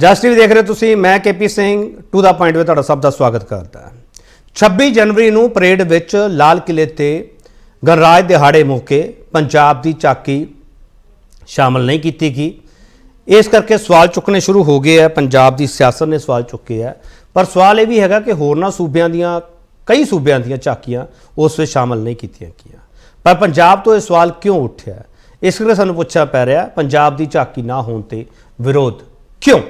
ਜਸ TV ਦੇਖ ਰਹੇ ਤੁਸੀਂ। मैं KP Singh to the point में सब का स्वागत करता। 26 जनवरी ਨੂੰ ਪਰੇਡ ਵਿੱਚ ਲਾਲ ਕਿਲੇ ਤੇ ਗਣਰਾਜ ਦਿਹਾੜੇ ਮੌਕੇ पंजाब की झाकी शामिल नहीं की गई। इस करके सवाल चुकने शुरू हो गए हैं। पंजाब की सियासत ने सवाल चुके हैं, पर सवाल ये भी है कि होरना सूबियां दियां कई सूबियां दियां झाकियां उस में शामिल नहीं कीतियां गईयां, पर पंजाब तो यह सवाल क्यों उठा? इस करके सानू पूछना पै रहा पंजाब की झाकी ना होने ते विरोध क्यों?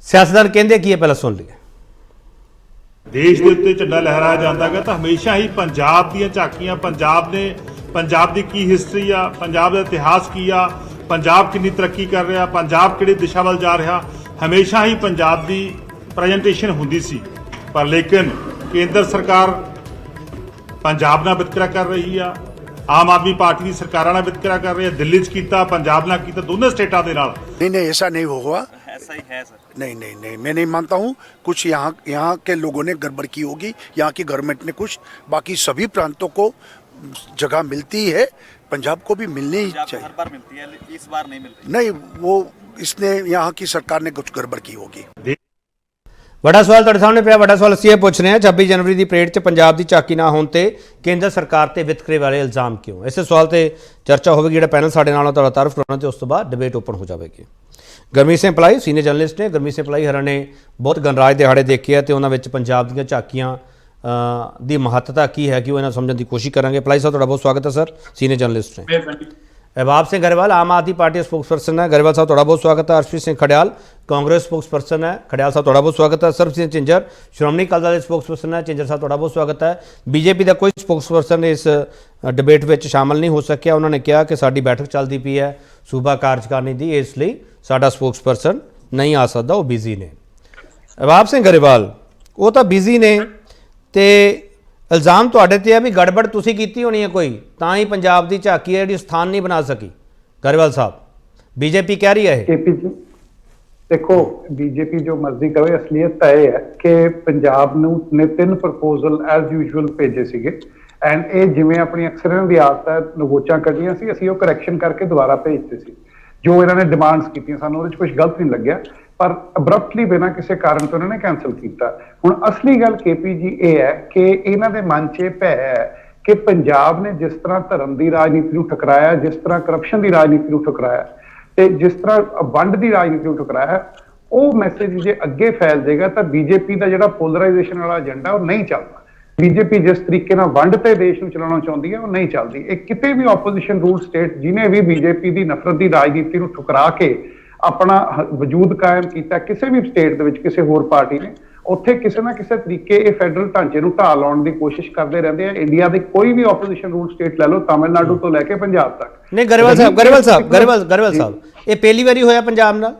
सियासतदान कहते की है, पहले सुन लिए। देश के उत्ते झंडा लहराया जाता है तो हमेशा ही पंजाब दी झाकियां, पंजाब की की हिस्टरी आ, पंजाब का इतिहास की आ, पंजाब कितनी तरक्की कर रहा, पंजाब किहड़ी दिशा वाल जा रहा, हमेशा ही पंजाब की प्रेजेंटेशन होंदी सी। पर लेकिन केंद्र सरकार पंजाब नाल वितकरा कर रही आ, आम आदमी पार्टी की सरकारां नाल वितकरा कर रही है। दिल्ली च कीता, पंजाब नाल कीता, दोनों स्टेटां दे नाल। नहीं ऐसा नहीं होगा। ऐसा ही है सर। नहीं मैं नहीं मानता हूँ। कुछ यहाँ के लोगों ने गड़बड़ की होगी, यहाँ की गवर्नमेंट ने कुछ। बाकी सभी प्रांतों को जगह मिलती है, पंजाब को भी मिलनी ही चाहिए। हर बार मिलती है, इस बार नहीं मिलती। नहीं, वो इसने यहाँ की सरकार ने कुछ गड़बड़ की होगी। बड़ा सवाल तुहाडे सामने पिया। बड़ा सवाल असीं पुछ रहे हैं, 26 जनवरी की परेड च पंजाब की झाकी ना होने ते केंद्र सरकार ते वितकरे वाले इल्जाम क्यों? इस सवाल ते चर्चा होगी। जिहड़ा पैनल साडे नाल तुहाडा तारफ कराउणा ते उस तो बाद डिबेट ओपन हो जाएगी। गुरमीत सिंह पलाई सीनियर जर्नलिस्ट ने। गुरमीत सिंह पलाई हरां ने बहुत गणराज दिहाड़े देखे है, तो उन्होंने पंजाब दी झाकियां दी महत्ता की है कि वो इन्हां समझण दी कोशिश करांगे। पलाई साहब तुहाडा बहुत स्वागत है सर, सीनियर जर्नलिस्ट ने। अहबाब सिंह गरेवाल आम आदमी पार्टी स्पोक्स पर्सन है। गरेवाल साहब तुहाडा बहुत स्वागत है। अर्शप्रीत सिंह खडियाल कांग्रेस स्पोक्स पर्सन है। खडियाल साहब तुहाडा बहुत स्वागत है। सरबजीत सिंह झिंजर श्रोमणी अकाली दल के स्पोक्स पर्सन है। झिंजर साहब तुहाडा बहुत स्वागत है। बीजेपी का कोई स्पोक्स पर्सन इस डिबेट में शामिल नहीं हो सकिया। उन्होंने कहा कि साडी बैठक चलती पई है सूबा कार्यकारिणी की, इसलिए साडा स्पोक्स पर्सन नहीं आ सकता, वो बिजी ने। अहबाब सिंह गरेवाल वो तो बिजी ने, तो इल्जाम तुहाडे ते है भी गड़बड़ तुसीं कीती होनी है कोई, तां ही पंजाब की झाकी है जिहड़ी स्थान नहीं बना सकी। गरेवाल साहब, बीजेपी कह रही है केपी जी देखो, बीजेपी जो मर्जी करे, असलीयत तो यह है कि पंजाब ने 3 प्रपोजल एज यूजुअल भेजे सीगे, एंड ये जिवें अपनी अक्सर इन्हां दी आदत है नगोचां कड्ढियां सी, असीं ओह करैक्शन करके दोबारा भेजते सी। जो इन्होंने डिमांड्स कीतियां सानूं उहदे च कुछ गलत नहीं लग्या, पर अब्रप्टली बिना किसी कारण तो इन्होंने कैंसल किया। हुण असली गल केपी जी ये है कि इन्हां दे मन च भै है कि पंजाब ने जिस तरह धर्म की राजनीति को ठुकराया, जिस तरह करप्शन की राजनीति को ठुकराया, तो जिस तरह वंड की राजनीति को ठुकराया, वो मैसेज जे अगे फैल जाएगा तो बीजेपी का जो पोलराइजेशन वाला एजेंडा वो नहीं चलता। बीजेपी जिस तरीके वंड ते देश को चलाना चाहती है वो नहीं चलती। एक किते भी ओपोजिशन रूल स्टेट जिन्हें भी बीजेपी की नफरत की राजनीति को ठुकरा के अपना वजूद कायम किया किसी भी स्टेट के किसी होर पार्टी ने, उत्थे किसी ना किसी तरीके ये फैडरल ढांचे ढा लाने की कोशिश करते रहते हैं। इंडिया के कोई भी ओपोजिशन रूल स्टेट ले लो, तमिलनाडु तो लैके पंजाब तक। नहीं गरेवाल साहब ये पहली बारी होया पंजाब नाल?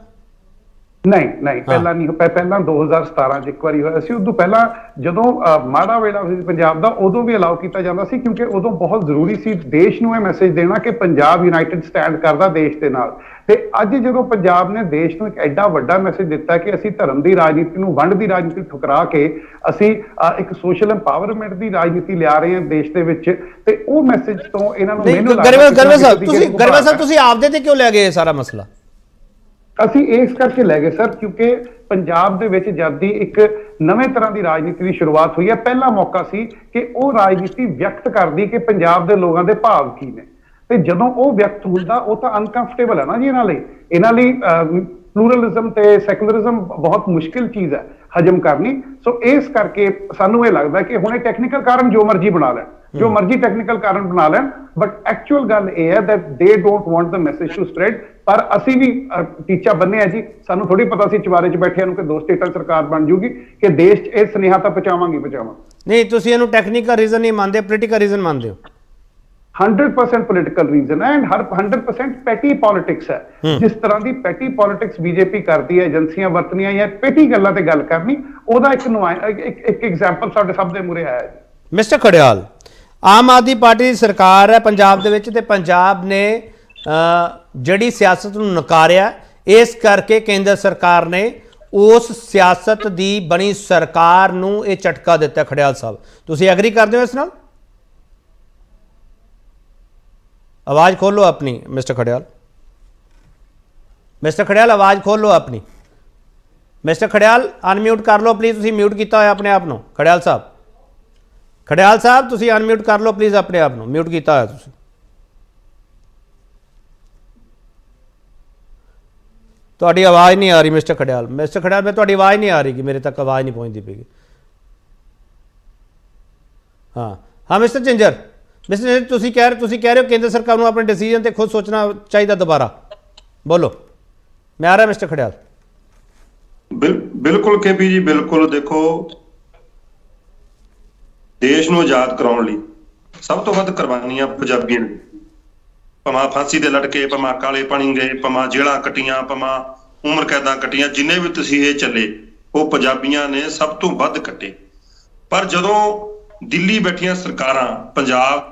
नहीं पहला नहीं, पहला 2017 एक बार होया सी। उदों पहला जदों माड़ा वेला सी पंजाब दा, उदों भी अलाउ किया जाता सी, क्योंकि उदों बहुत जरूरी सी देश नूं ये मैसेज देना कि पंजाब यूनाइटेड स्टैंड करदा देश दे नाल। ते अज जदों पंजाब ने देश नूं एक एडा वड्डा मैसेज दिता कि असीं धर्म की राजनीति नूं, वंड की राजनीति ठुकरा के असीं एक सोशल एम्पावरमेंट की राजनीति लिया रहे हैं देश दे विच, ते ओह मैसेज तो इन्हां नूं मैनूं गरेवाल साहब तुसीं आपदे ते क्यों लै गए सारा मसला? ਅਸੀਂ ਇਸ ਕਰਕੇ ਲੈ ਗਏ ਸਰ, ਕਿਉਂਕਿ ਪੰਜਾਬ ਦੇ ਵਿੱਚ ਜਦ ਦੀ ਇੱਕ ਨਵੇਂ ਤਰ੍ਹਾਂ ਦੀ ਰਾਜਨੀਤੀ ਦੀ ਸ਼ੁਰੂਆਤ ਹੋਈ ਹੈ, ਪਹਿਲਾ ਮੌਕਾ ਸੀ ਕਿ ਉਹ ਰਾਜਨੀਤੀ ਵਿਅਕਤ ਕਰਦੀ ਕਿ ਪੰਜਾਬ ਦੇ ਲੋਕਾਂ ਦੇ ਭਾਵ ਕੀ ਨੇ, ਤੇ ਜਦੋਂ ਉਹ ਵਿਅਕਤ ਹੁੰਦਾ ਉਹ ਤਾਂ ਅਨਕੰਫਰਟੇਬਲ ਹੈ ਨਾ ਜੀ ਇਹਨਾਂ ਲਈ ਪਲੂਰਲਿਜ਼ਮ ਤੇ ਸੈਕੂਲਰਿਜ਼ਮ ਬਹੁਤ ਮੁਸ਼ਕਿਲ ਚੀਜ਼ ਹੈ ਹਜਮ ਕਰਨੀ। ਸੋ ਇਸ ਕਰਕੇ ਸਾਨੂੰ ਇਹ ਲੱਗਦਾ ਕਿ ਹੁਣ ਇਹ ਟੈਕਨੀਕਲ ਕਾਰਨ ਜੋ ਮਰਜ਼ੀ ਬਣਾ ਲੈਣ, जो मर्जी टेक्निकल कारण बना लैन, बट एक्चुअल गल यह है that they don't want the message to spread. पर असी भी टीचा बन्ने जी, सानू थोड़ी पता सी चवारे च बैठे कि 2 स्टेटां सरकार बन जूगी कि देश च यह सुनेहा तो पहुंचावांगे। नहीं तुसीं इहनूं टेक्निकल रीजन नहीं मानते, पोलिटिकल रीजन मानते हो? 100% पोलिटिकल रीजन है एंड 100% पैटी पॉलिटिक्स है। जिस तरह की पैटी पॉलिटिक्स बीजेपी करती है, एजेंसियां वरतनियां या पैटी गल्लां ते गल करनी, ओहदा एक एग्जाम्पल साडे सब दे मूहरे आया जी। मिस्टर खडियाल, आम आदमी पार्टी की सरकार है पंजाब दे विच, ते पंजाब ने जिहड़ी सियासत नूं नकारिया, इस करके केंद्र सरकार ने ਉਸ ਸਿਆਸਤ ਦੀ ਬਣੀ ਸਰਕਾਰ ਨੂੰ ਇਹ ਝਟਕਾ ਦਿੱਤਾ ਖੜਿਆਲ ਸਾਹਿਬ। ਤੁਸੀਂ ਐਗਰੀ ਕਰਦੇ ਹੋ ਇਸ ਨਾਲ? आवाज खोल लो अपनी मिस्टर खड़ियाल। मिस्टर खड़ियाल आवाज खोल लो अपनी। मिस्टर खड़ियाल अनम्यूट कर लो प्लीज़। तुसीं म्यूट किया होया अपने आप नूं। खड़ियाल साहब तुसीं अनम्यूट कर लो प्लीज़ अपने आप नूं। म्यूट किया होया तुसीं। तुहाडी आवाज़ नहीं आ रही मिस्टर खड़ियाल। मिस्टर खड़ियाल मैं तुहाडी आवाज़ नहीं आ रही कि मेरे तक आवाज़ नहीं पहुँचती पई। हाँ मिस्टर चिंजर तुसी कह रहे हो केंद्र सरकार को अपने डिसीजन ते खुद सोचना चाहिए दोबारा। बोलो मैं आ रहा मिस्टर खड़ियाल। बिल्कुल केपी जी बिल्कुल। देखो देश ਨੂੰ ਆਜ਼ਾਦ ਕਰਾਉਣ ਲਈ ਸਭ ਤੋਂ ਵੱਧ ਕੁਰਬਾਨੀਆਂ ਪੰਜਾਬੀਆਂ ਨੇ। ਭਾਵੇਂ ਫਾਂਸੀ ਦੇ ਲਟਕੇ, ਭਾਵੇਂ ਕਾਲੇ ਪਾਣੀ ਗਏ, ਭਾਵੇਂ ਜੇਲ੍ਹਾਂ ਕੱਟੀਆਂ, ਭਾਵੇਂ ਉਮਰ ਕੈਦਾਂ ਕੱਟੀਆਂ, ਜਿੰਨੇ ਵੀ ਤੁਸੀਂ ਇਹ ਚੱਲੇ ਉਹ ਪੰਜਾਬੀਆਂ ਨੇ ਸਭ ਤੋਂ ਵੱਧ ਕੱਟੇ। ਪਰ ਜਦੋਂ ਦਿੱਲੀ ਬੈਠੀਆਂ ਸਰਕਾਰਾਂ ਪੰਜਾਬ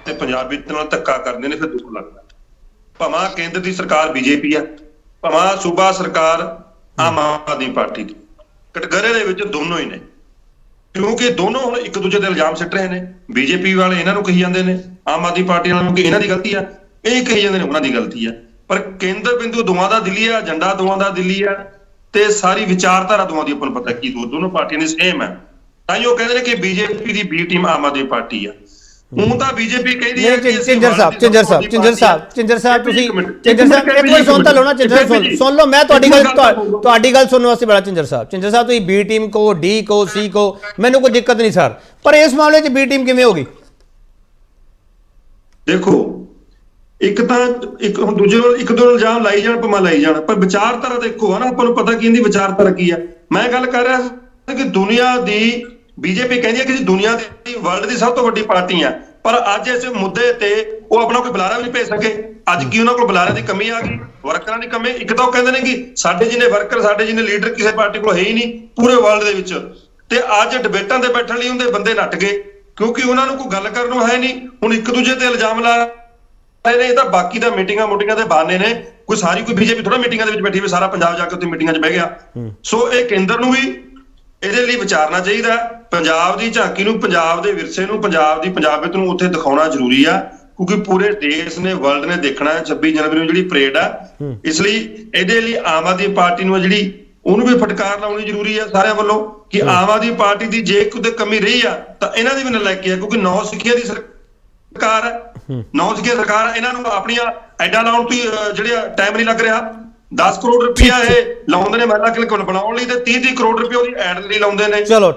ਤੇ ਪੰਜਾਬੀ ਨਾਲ ਧੱਕਾ ਕਰਦੇ ਨੇ ਫਿਰ ਦੁੱਖ ਲੱਗਦਾ। ਭਾਵੇਂ ਕੇਂਦਰ ਦੀ ਸਰਕਾਰ ਬੀਜੇਪੀ ਆ, ਭਾਵੇਂ ਸੂਬਾ ਸਰਕਾਰ ਆਮ ਆਦਮੀ ਪਾਰਟੀ ਦੀ, ਕਟਘਰੇ ਦੇ ਵਿੱਚ ਦੋਨੋਂ ਹੀ ਨੇ। ਕਿਉਂਕਿ ਦੋਨੋਂ ਹੁਣ ਇੱਕ ਦੂਜੇ ਤੇ ਇਲਜ਼ਾਮ ਸਿੱਟ ਰਹੇ ਨੇ। ਬੀਜੇਪੀ ਵਾਲੇ ਇਹਨਾਂ ਨੂੰ ਕਹੀ ਜਾਂਦੇ ਨੇ, ਆਮ ਆਦਮੀ ਪਾਰਟੀ ਵਾਲਿਆਂ ਨੂੰ ਕਿ ਇਹਨਾਂ ਦੀ ਗਲਤੀ ਆ, ਇਹ ਕਹੀ ਜਾਂਦੇ ਨੇ ਉਹਨਾਂ ਦੀ ਗਲਤੀ ਆ। ਪਰ ਕੇਂਦਰ ਬਿੰਦੂ ਦੋਵਾਂ ਦਾ ਦਿੱਲੀ ਆ, ਏਜੰਡਾ ਦੋਵਾਂ ਦਾ ਦਿੱਲੀ ਆ ਤੇ ਸਾਰੀ ਵਿਚਾਰਧਾਰਾ ਦੋਵਾਂ ਦੀ ਆਪਾਂ ਨੂੰ ਪਤਾ ਕੀ ਦੋਨੋਂ ਪਾਰਟੀਆਂ ਦੀ ਸੇਮ ਹੈ। ਤਾਂ ਹੀ ਉਹ ਕਹਿੰਦੇ ਨੇ ਕਿ ਬੀਜੇਪੀ ਦੀ B team Aam Aadmi party ਆ। ਹੁਣ ਤਾਂ ਬੀਜੇਪੀ ਕਹਿੰਦੀ ਹੈ ਕਿ चिंजर साहब एक बार सुन लो ना। चिंजर सुन लो, मैं ਤੁਹਾਡੀ ਗੱਲ ਸੁਣਨ ਵਾਸਤੇ ਬੜਾ। चिंजर साहब ਤੁਸੀਂ ਬੀ ਟੀਮ ਕੋ, ਡੀ ਕੋ, ਸੀ ਕੋ, ਮੈਨੂੰ ਕੋਈ ਦਿੱਕਤ ਨਹੀਂ ਸਰ, ਪਰ ਇਸ ਮਾਮਲੇ 'ਚ ਬੀ ਟੀਮ ਕਿਵੇਂ ਹੋਗੀ? ਦੇਖੋ ਇੱਕ ਹੁਣ ਦੂਜੇ ਨੂੰ ਇੱਕ ਦੋ ਇਲਜ਼ਾਮ ਲਾਈ ਜਾਣ, ਭਾਵੇਂ ਲਾਈ ਜਾਣ, ਪਰ ਵਿਚਾਰਧਾਰਾ ਤਾਂ ਇੱਕੋ ਆ ਨਾ। ਆਪਾਂ ਨੂੰ ਪਤਾ ਕੀ ਇਹਦੀ ਵਿਚਾਰਧਾਰਾ ਕੀ ਆ। ਮੈਂ ਗੱਲ ਕਰ ਰਿਹਾ ਸੀ ਕਿ ਦੁਨੀਆ ਦੀ ਬੀਜੇਪੀ ਕਹਿੰਦੀ ਹੈ ਕਿ ਜੀ ਦੁਨੀਆ ਦੀ ਵਰਲਡ ਦੀ ਸਭ ਤੋਂ ਵੱਡੀ ਪਾਰਟੀ ਆ, ਪਰ ਅੱਜ ਇਸ ਮੁੱਦੇ ਤੇ ਉਹ ਆਪਣਾ ਕੋਈ ਬੁਲਾਰਾ ਵੀ ਨਹੀਂ ਭੇਜ ਸਕੇ। ਅੱਜ ਕੀ ਉਹਨਾਂ ਕੋਲ ਬੁਲਾਰਿਆਂ ਦੀ ਕਮੀ ਆ ਗਈ, ਵਰਕਰਾਂ ਦੀ ਕਮੀ? ਇੱਕ ਤਾਂ ਉਹ ਕਹਿੰਦੇ ਨੇ ਕਿ ਸਾਡੇ ਜਿੰਨੇ ਵਰਕਰ, ਸਾਡੇ ਜਿੰਨੇ ਲੀਡਰ ਕਿਸੇ ਪਾਰਟੀ ਕੋਲ ਹੈ ਹੀ ਨਹੀਂ ਪੂਰੇ ਵਰਲਡ ਦੇ ਵਿੱਚ। ਤੇ ਅੱਜ ਡਿਬੇਟਾਂ ਤੇ ਬੈਠਣ ਲਈ ਉਹਦੇ ਬੰਦੇ ਨੱਠ ਗਏ ਕਿਉਂਕਿ ਉਹਨਾਂ ਨੂੰ ਕੋਈ ਗੱਲ ਕਰਨ ਨੂੰ ਹੈ ਨਹੀਂ। ਹੁਣ ਇੱਕ ਦੂਜੇ ਤੇ ਇਲਜ਼ਾਮ ਲਾ ਰਹੇ ਨੇ। ਇਹ ਤਾਂ ਬਾਕੀ ਦਾ ਮੀਟਿੰਗਾਂ ਦੇ ਬਹਾਨੇ ਨੇ। ਕੋਈ ਬੀਜੇਪੀ ਥੋੜਾ ਮੀਟਿੰਗਾਂ ਦੇ ਵਿੱਚ ਬੈਠੀ ਹੋਈ, ਸਾਰਾ ਪੰਜਾਬ ਜਾ ਕੇ ਉੱਥੇ ਮੀਟਿੰਗਾਂ 'ਚ ਬਹਿ ਗਿਆ। ਸੋ ਇਹ ਕੇਂਦਰ ਨੂੰ ਵੀ ਇਹਦੇ ਲਈ ਵਿਚਾਰਨਾ ਚਾਹੀਦਾ। ਪੰਜਾਬ ਦੀ ਝਾਂਕੀ ਨੂੰ, ਪੰਜਾਬ ਦੇ ਵਿਰਸੇ ਨੂੰ, ਪੰਜਾਬ ਦੀ ਪੰਜਾਬੀਅਤ ਨੂੰ ਉੱਥੇ ਦਿਖਾਉਣਾ ਜ਼ਰੂਰੀ ਆ ਕਿਉਂਕਿ ਪੂਰੇ ਦੇਸ਼ ਨੇ, ਵਰਲਡ ਨੇ ਦੇਖਣਾ 26 ਜਨਵਰੀ ਨੂੰ ਜਿਹੜੀ ਪਰੇਡ ਆ। ਇਸ ਲਈ ਇਹਦੇ ਲਈ ਆਮ ਆਦਮੀ ਪਾਰਟੀ ਨੂੰ ਜਿਹੜੀ ਉਹਨੂੰ ਵੀ ਫਟਕਾਰ ਲਾਉਣੀ ਜ਼ਰੂਰੀ ਆ ਸਾਰਿਆਂ ਵੱਲੋਂ ਕਿ ਆਮ ਆਦਮੀ ਪਾਰਟੀ ਦੀ ਜੇ ਕਿਤੇ ਕਮੀ ਰਹੀ ਆ ਤਾਂ ਇਹਨਾਂ ਦੀ ਵੀ ਨਲਾਇਕੀ ਆ ਕਿਉਂਕਿ ਨੌ ਸਿੱਖਿਆ ਦੀ ਸਰਕਾਰ ਹੈ। ਨੌ ਸਿੱਖਿਆ ਸਰਕਾਰ ਇਹਨਾਂ ਨੂੰ ਆਪਣੀਆਂ ਐਡਾ ਲਾਉਣ ਤੋਂ ਜਿਹੜਾ ਟਾਈਮ ਨਹੀਂ ਲੱਗ ਰਿਹਾ। 10 ਕਰੋੜ ਰੁਪਇਆ ਇਹ ਲਾਉਂਦੇ ਨੇ ਮਹਿਲਾ ਕਲਿਨਿਕ ਬਣਾਉਣ ਲਈ ਤੇ 30 ਕਰੋੜ ਰੁਪਏ ਉਹਦੀ ਐਡ ਲਈ ਲਾਉਂਦੇ ਨੇ। ਚਲੋ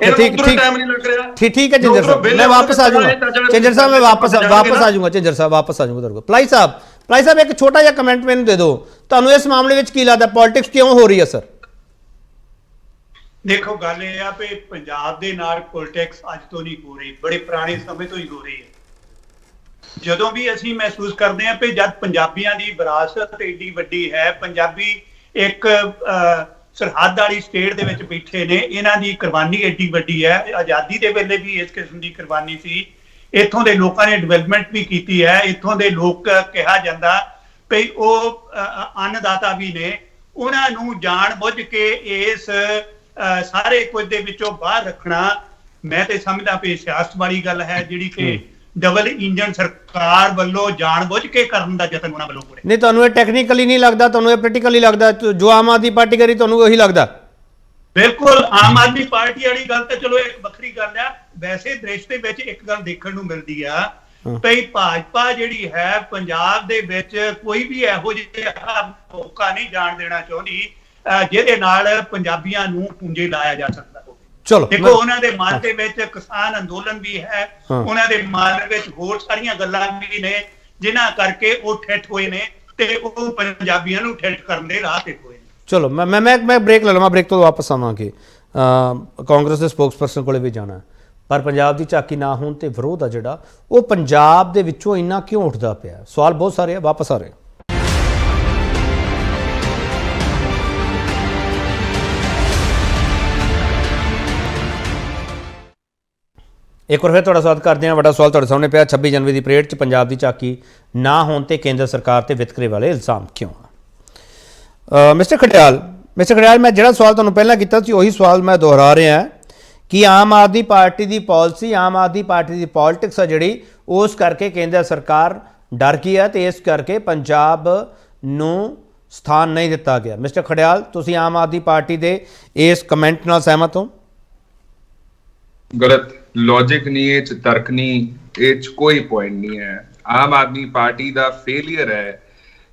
ठीक है चिंजर साहब, मैं वापस आ जाऊंगा। चिंजर साहब मैं वापस आ जाऊंगा। चिंजर साहब वापस आ जाऊंगा। पलाई साहब एक छोटा जिहा कमेंट मैनूं दे दो, तुहानूं इस मामले विच की लगदा पॉलिटिक्स क्यों हो रही है सर? देखो गल ये आ भी पंजाब दे नाल पॉलिटिक्स अज तो नहीं हो रही, बड़े पुराने समय तो ही हो रही है। ਜਦੋਂ ਵੀ ਅਸੀਂ ਮਹਿਸੂਸ ਕਰਦੇ ਹਾਂ ਕਿ ਜਦ ਪੰਜਾਬੀਆਂ ਦੀ ਵਿਰਾਸਤ ਏਡੀ ਵੱਡੀ ਹੈ, ਪੰਜਾਬੀ ਇੱਕ ਸਰਹੱਦ ਵਾਲੀ ਸਟੇਟ ਦੇ ਵਿੱਚ ਬੈਠੇ ਨੇ, ਇਹਨਾਂ ਦੀ ਕੁਰਬਾਨੀ ਏਡੀ ਵੱਡੀ ਹੈ। ਆਜ਼ਾਦੀ ਦੇ ਵੇਲੇ ਵੀ ਇਸ ਕਿਸਮ ਦੀ ਕੁਰਬਾਨੀ ਸੀ। ਇੱਥੋਂ ਦੇ ਲੋਕਾਂ ਨੇ ਡਿਵੈਲਪਮੈਂਟ ਵੀ ਕੀਤੀ ਹੈ। ਇੱਥੋਂ ਦੇ ਲੋਕ ਕਿਹਾ ਜਾਂਦਾ ਵੀ ਉਹ ਅੰਨਦਾਤਾ ਵੀ ਨੇ। ਉਹਨਾਂ ਨੂੰ ਜਾਣ ਬੁੱਝ ਕੇ ਇਸ ਸਾਰੇ ਕੁਝ ਦੇ ਵਿੱਚੋਂ ਬਾਹਰ ਰੱਖਣਾ ਮੈਂ ਤੇ ਸਮਝਦਾ ਵੀ ਸਿਆਸਤ ਵਾਲੀ ਗੱਲ ਹੈ ਜਿਹੜੀ ਕਿ ਡਬਲ ਇੰਜਨ ਸਰਕਾਰ ਵੱਲੋਂ ਜਾਣਬੁੱਝ ਕੇ ਕਰਨ ਦਾ ਯਤਨ ਉਹਨਾਂ ਵੱਲੋਂ ਹੋ ਰਿਹਾ। ਨਹੀਂ ਤੁਹਾਨੂੰ ਇਹ ਟੈਕਨੀਕਲੀ ਨਹੀਂ ਲੱਗਦਾ, ਤੁਹਾਨੂੰ ਇਹ ਪ੍ਰੈਕਟੀਕਲੀ ਲੱਗਦਾ ਜੋ ਆਮ ਆਦਮੀ ਪਾਰਟੀ ਕਰੀ ਤੁਹਾਨੂੰ ਉਹੀ ਲੱਗਦਾ? ਬਿਲਕੁਲ ਆਮ ਆਦਮੀ ਪਾਰਟੀ ਵਾਲੀ ਗੱਲ ਤਾਂ ਚਲੋ ਇੱਕ ਵੱਖਰੀ ਗੱਲ ਆ। ਵੈਸੇ ਦ੍ਰਿਸ਼ ਦੇ ਵਿੱਚ ਇੱਕ ਗੱਲ ਦੇਖਣ ਨੂੰ ਮਿਲਦੀ ਆ ਭਈ ਭਾਜਪਾ ਜਿਹੜੀ ਹੈ ਪੰਜਾਬ ਦੇ ਵਿੱਚ ਕੋਈ ਵੀ ਇਹੋ ਜਿਹਾ ਮੌਕਾ ਨਹੀਂ ਜਾਣ ਦੇਣਾ ਚਾਹੁੰਦੀ ਜਿਹਦੇ ਨਾਲ ਪੰਜਾਬੀਆਂ ਨੂੰ ਪੂੰਜੇ ਲਾਇਆ ਜਾ ਸਕਦਾ। ਚਲੋ ਦੇਖੋ ਉਹਨਾਂ ਦੇ ਮਨ ਦੇ ਵਿੱਚ ਕਿਸਾਨ ਅੰਦੋਲਨ ਵੀ ਹੈ, ਉਹਨਾਂ ਦੇ ਮਨ ਵਿੱਚ ਹੋਰ ਸਾਰੀਆਂ ਗੱਲਾਂ ਵੀ ਨੇ ਜਿਨ੍ਹਾਂ ਕਰਕੇ ਉਹ ਠੱਠ ਹੋਏ ਨੇ ਤੇ ਉਹ ਪੰਜਾਬੀਆਂ ਨੂੰ ਠੱਠ ਕਰਨ ਦੇ ਰਾਹ ਤੇ ਹੋਏ ਨੇ। ਚਲੋ ਮੈਂ ਬ੍ਰੇਕ ਲੈ ਲਵਾਂ, ਬ੍ਰੇਕ ਤੋਂ ਵਾਪਸ ਆਵਾਂਗੇ। ਕਾਂਗਰਸ ਦੇ ਸਪੋਕਸਪਰਸਨ ਕੋਲੇ ਵੀ ਜਾਣਾ, ਪਰ ਪੰਜਾਬ ਦੀ ਝਾਕੀ ਨਾ ਹੋਣ ਤੇ ਵਿਰੋਧ ਆ ਜਿਹੜਾ ਉਹ ਪੰਜਾਬ ਦੇ ਵਿੱਚੋਂ ਇੰਨਾ ਕਿਉਂ ਉੱਠਦਾ ਪਿਆ? ਸਵਾਲ ਬਹੁਤ ਸਾਰੇ ਆ, ਵਾਪਸ ਆ ਰਹੇ। एक बार फिर तुहाडा स्वागत करते हैं। बड़ा सवाल तुहाडे सामने पिया 26 जनवरी की परेड च पंजाब की झाकी ना होने ते केंद्र सरकार ते वितकरे वाले इल्जाम क्यों? मिस्टर खटियाल ਮਿਸਟਰ ਖੜਿਆਲ, ਮੈਂ ਜਿਹੜਾ ਸਵਾਲ ਤੁਹਾਨੂੰ ਪਹਿਲਾਂ ਕੀਤਾ ਸੀ ਉਹੀ ਸਵਾਲ ਮੈਂ ਦੁਹਰਾ ਰਿਹਾ ਕਿ ਆਮ ਆਦਮੀ ਪਾਰਟੀ ਦੀ ਪਾਲਿਸੀ, ਆਮ ਆਦਮੀ ਪਾਰਟੀ ਦੀ ਪੋਲਿਟਿਕਸ ਆ ਜਿਹੜੀ, ਉਸ ਕਰਕੇ ਕੇਂਦਰ ਸਰਕਾਰ ਡਰ ਗਈ ਹੈ ਤੇ ਇਸ ਕਰਕੇ ਪੰਜਾਬ ਨੂੰ ਸਥਾਨ ਨਹੀਂ ਦਿੱਤਾ ਗਿਆ। ਮਿਸਟਰ ਖੜਿਆਲ, ਤੁਸੀਂ ਆਮ ਆਦਮੀ ਪਾਰਟੀ ਦੇ ਇਸ ਕਮੈਂਟ ਨਾਲ ਸਹਿਮਤ ਹੋ? ਗਲਤ ਲੌਜਿਕ ਨਹੀਂ, ਇਹ 'ਚ ਤਰਕ ਨਹੀਂ, ਇਹ 'ਚ ਕੋਈ ਪੁਆਇੰਟ ਨਹੀਂ ਹੈ। ਆਮ ਆਦਮੀ ਪਾਰਟੀ ਦਾ ਫੇਲਿਅਰ ਹੈ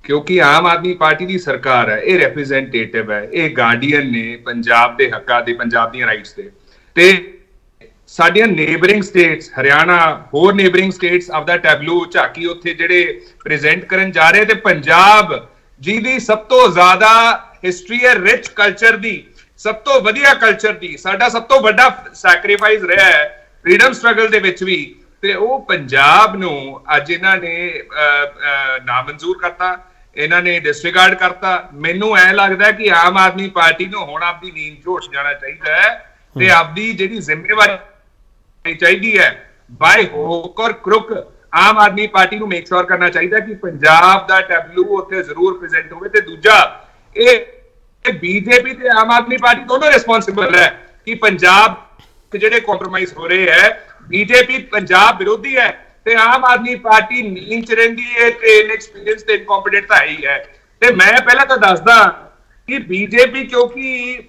ਕਿਉਂਕਿ ਆਮ ਆਦਮੀ ਪਾਰਟੀ ਦੀ ਸਰਕਾਰ ਹੈ, ਇਹ ਰਿਪਰੈਜ਼ੈਂਟੇਟਿਵ ਹੈ, ਇਹ ਗਾਰਡੀਅਨ ਨੇ ਪੰਜਾਬ ਦੇ ਹੱਕਾਂ ਦੇ, ਪੰਜਾਬ ਦੀਆਂ ਰਾਈਟਸ ਦੇ। ਤੇ ਸਾਡੀਆਂ ਨੇਬਰਿੰਗ ਸਟੇਟਸ, ਹਰਿਆਣਾ, ਹੋਰ ਨੇਬਰਿੰਗ ਸਟੇਟਸ ਆਪਦਾ ਟੈਬਲੂ ਝਾਕੀ ਉੱਥੇ ਜਿਹੜੇ ਪ੍ਰੈਜ਼ੈਂਟ ਕਰਨ ਜਾ ਰਹੇ, ਤੇ ਪੰਜਾਬ ਜਿਹਦੀ ਸਭ ਤੋਂ ਜ਼ਿਆਦਾ ਹਿਸਟਰੀ ਹੈ, ਰਿਚ ਕਲਚਰ ਦੀ, ਸਭ ਤੋਂ ਵਧੀਆ ਕਲਚਰ ਦੀ, ਸਾਡਾ ਸਭ ਤੋਂ ਵੱਡਾ ਸੈਕਰੀਫਾਈਸ ਰਿਹਾ ਹੈ ਫਰੀडम ਸਟਰਗਲ ਦੇ ਵਿੱਚ ਵੀ, ਤੇ ਉਹ ਪੰਜਾਬ ਨੂੰ ਅੱਜ ਇਹਨਾਂ ਨੇ ਨਾਮਨਜ਼ੂਰ ਕਰਤਾ, ਇਹਨਾਂ ਨੇ ਡਿਸਰਿਗਾਰਡ ਕਰਤਾ। ਮੈਨੂੰ ਐ ਲੱਗਦਾ ਕਿ ਆਮ ਆਦਮੀ ਪਾਰਟੀ ਨੂੰ ਹੁਣ ਆਪਦੀ ਨੀਂਦ 'ਚ ਉੱਠ ਜਾਣਾ ਚਾਹੀਦਾ ਹੈ ਤੇ ਆਪਦੀ ਜਿਹੜੀ ਜ਼ਿੰਮੇਵਾਰੀ ਚਾਹੀਦੀ ਹੈ ਬਾਈ ਹੋਕ ਔਰ ਕਰੁਕ, ਆਮ ਆਦਮੀ ਪਾਰਟੀ ਨੂੰ ਮੇਕ ਸ਼ੋਰ ਕਰਨਾ ਚਾਹੀਦਾ ਕਿ ਪੰਜਾਬ ਦਾ ਟੈਬਲੂ ਉੱਥੇ ਜ਼ਰੂਰ ਪ੍ਰੈਜ਼ੈਂਟ ਹੋਵੇ। ਤੇ ਦੂਜਾ, ਇਹ ਬੀਜੇਪੀ ਤੇ ਆਮ ਆਦਮੀ ਪਾਰਟੀ ਦੋਨੋਂ ਰਿਸਪੌਂਸਿਬਲ ਹੈ ਕਿ ਪੰਜਾਬ ਜਿਹੜੇ ਕੰਪਰੋਮਾਈਜ਼ ਹੋ ਰਹੇ ਹੈ। ਬੀਜੇਪੀ ਪੰਜਾਬ ਵਿਰੋਧੀ ਹੈ ਤੇ ਆਮ ਆਦਮੀ ਪਾਰਟੀ ਨੀਂਦ 'ਚ ਰਹਿੰਦੀ ਹੈ ਤੇ ਇਨਐਕਸਪੀਰੀਅੰਸ ਤੇ ਇਨਕੰਪੀਟੈਂਟ ਤਾਂ ਹੈ ਹੀ ਹੈ। ਤੇ ਮੈਂ ਪਹਿਲਾਂ ਤਾਂ ਦੱਸਦਾ ਕਿ ਬੀਜੇਪੀ ਕਿਉਂਕਿ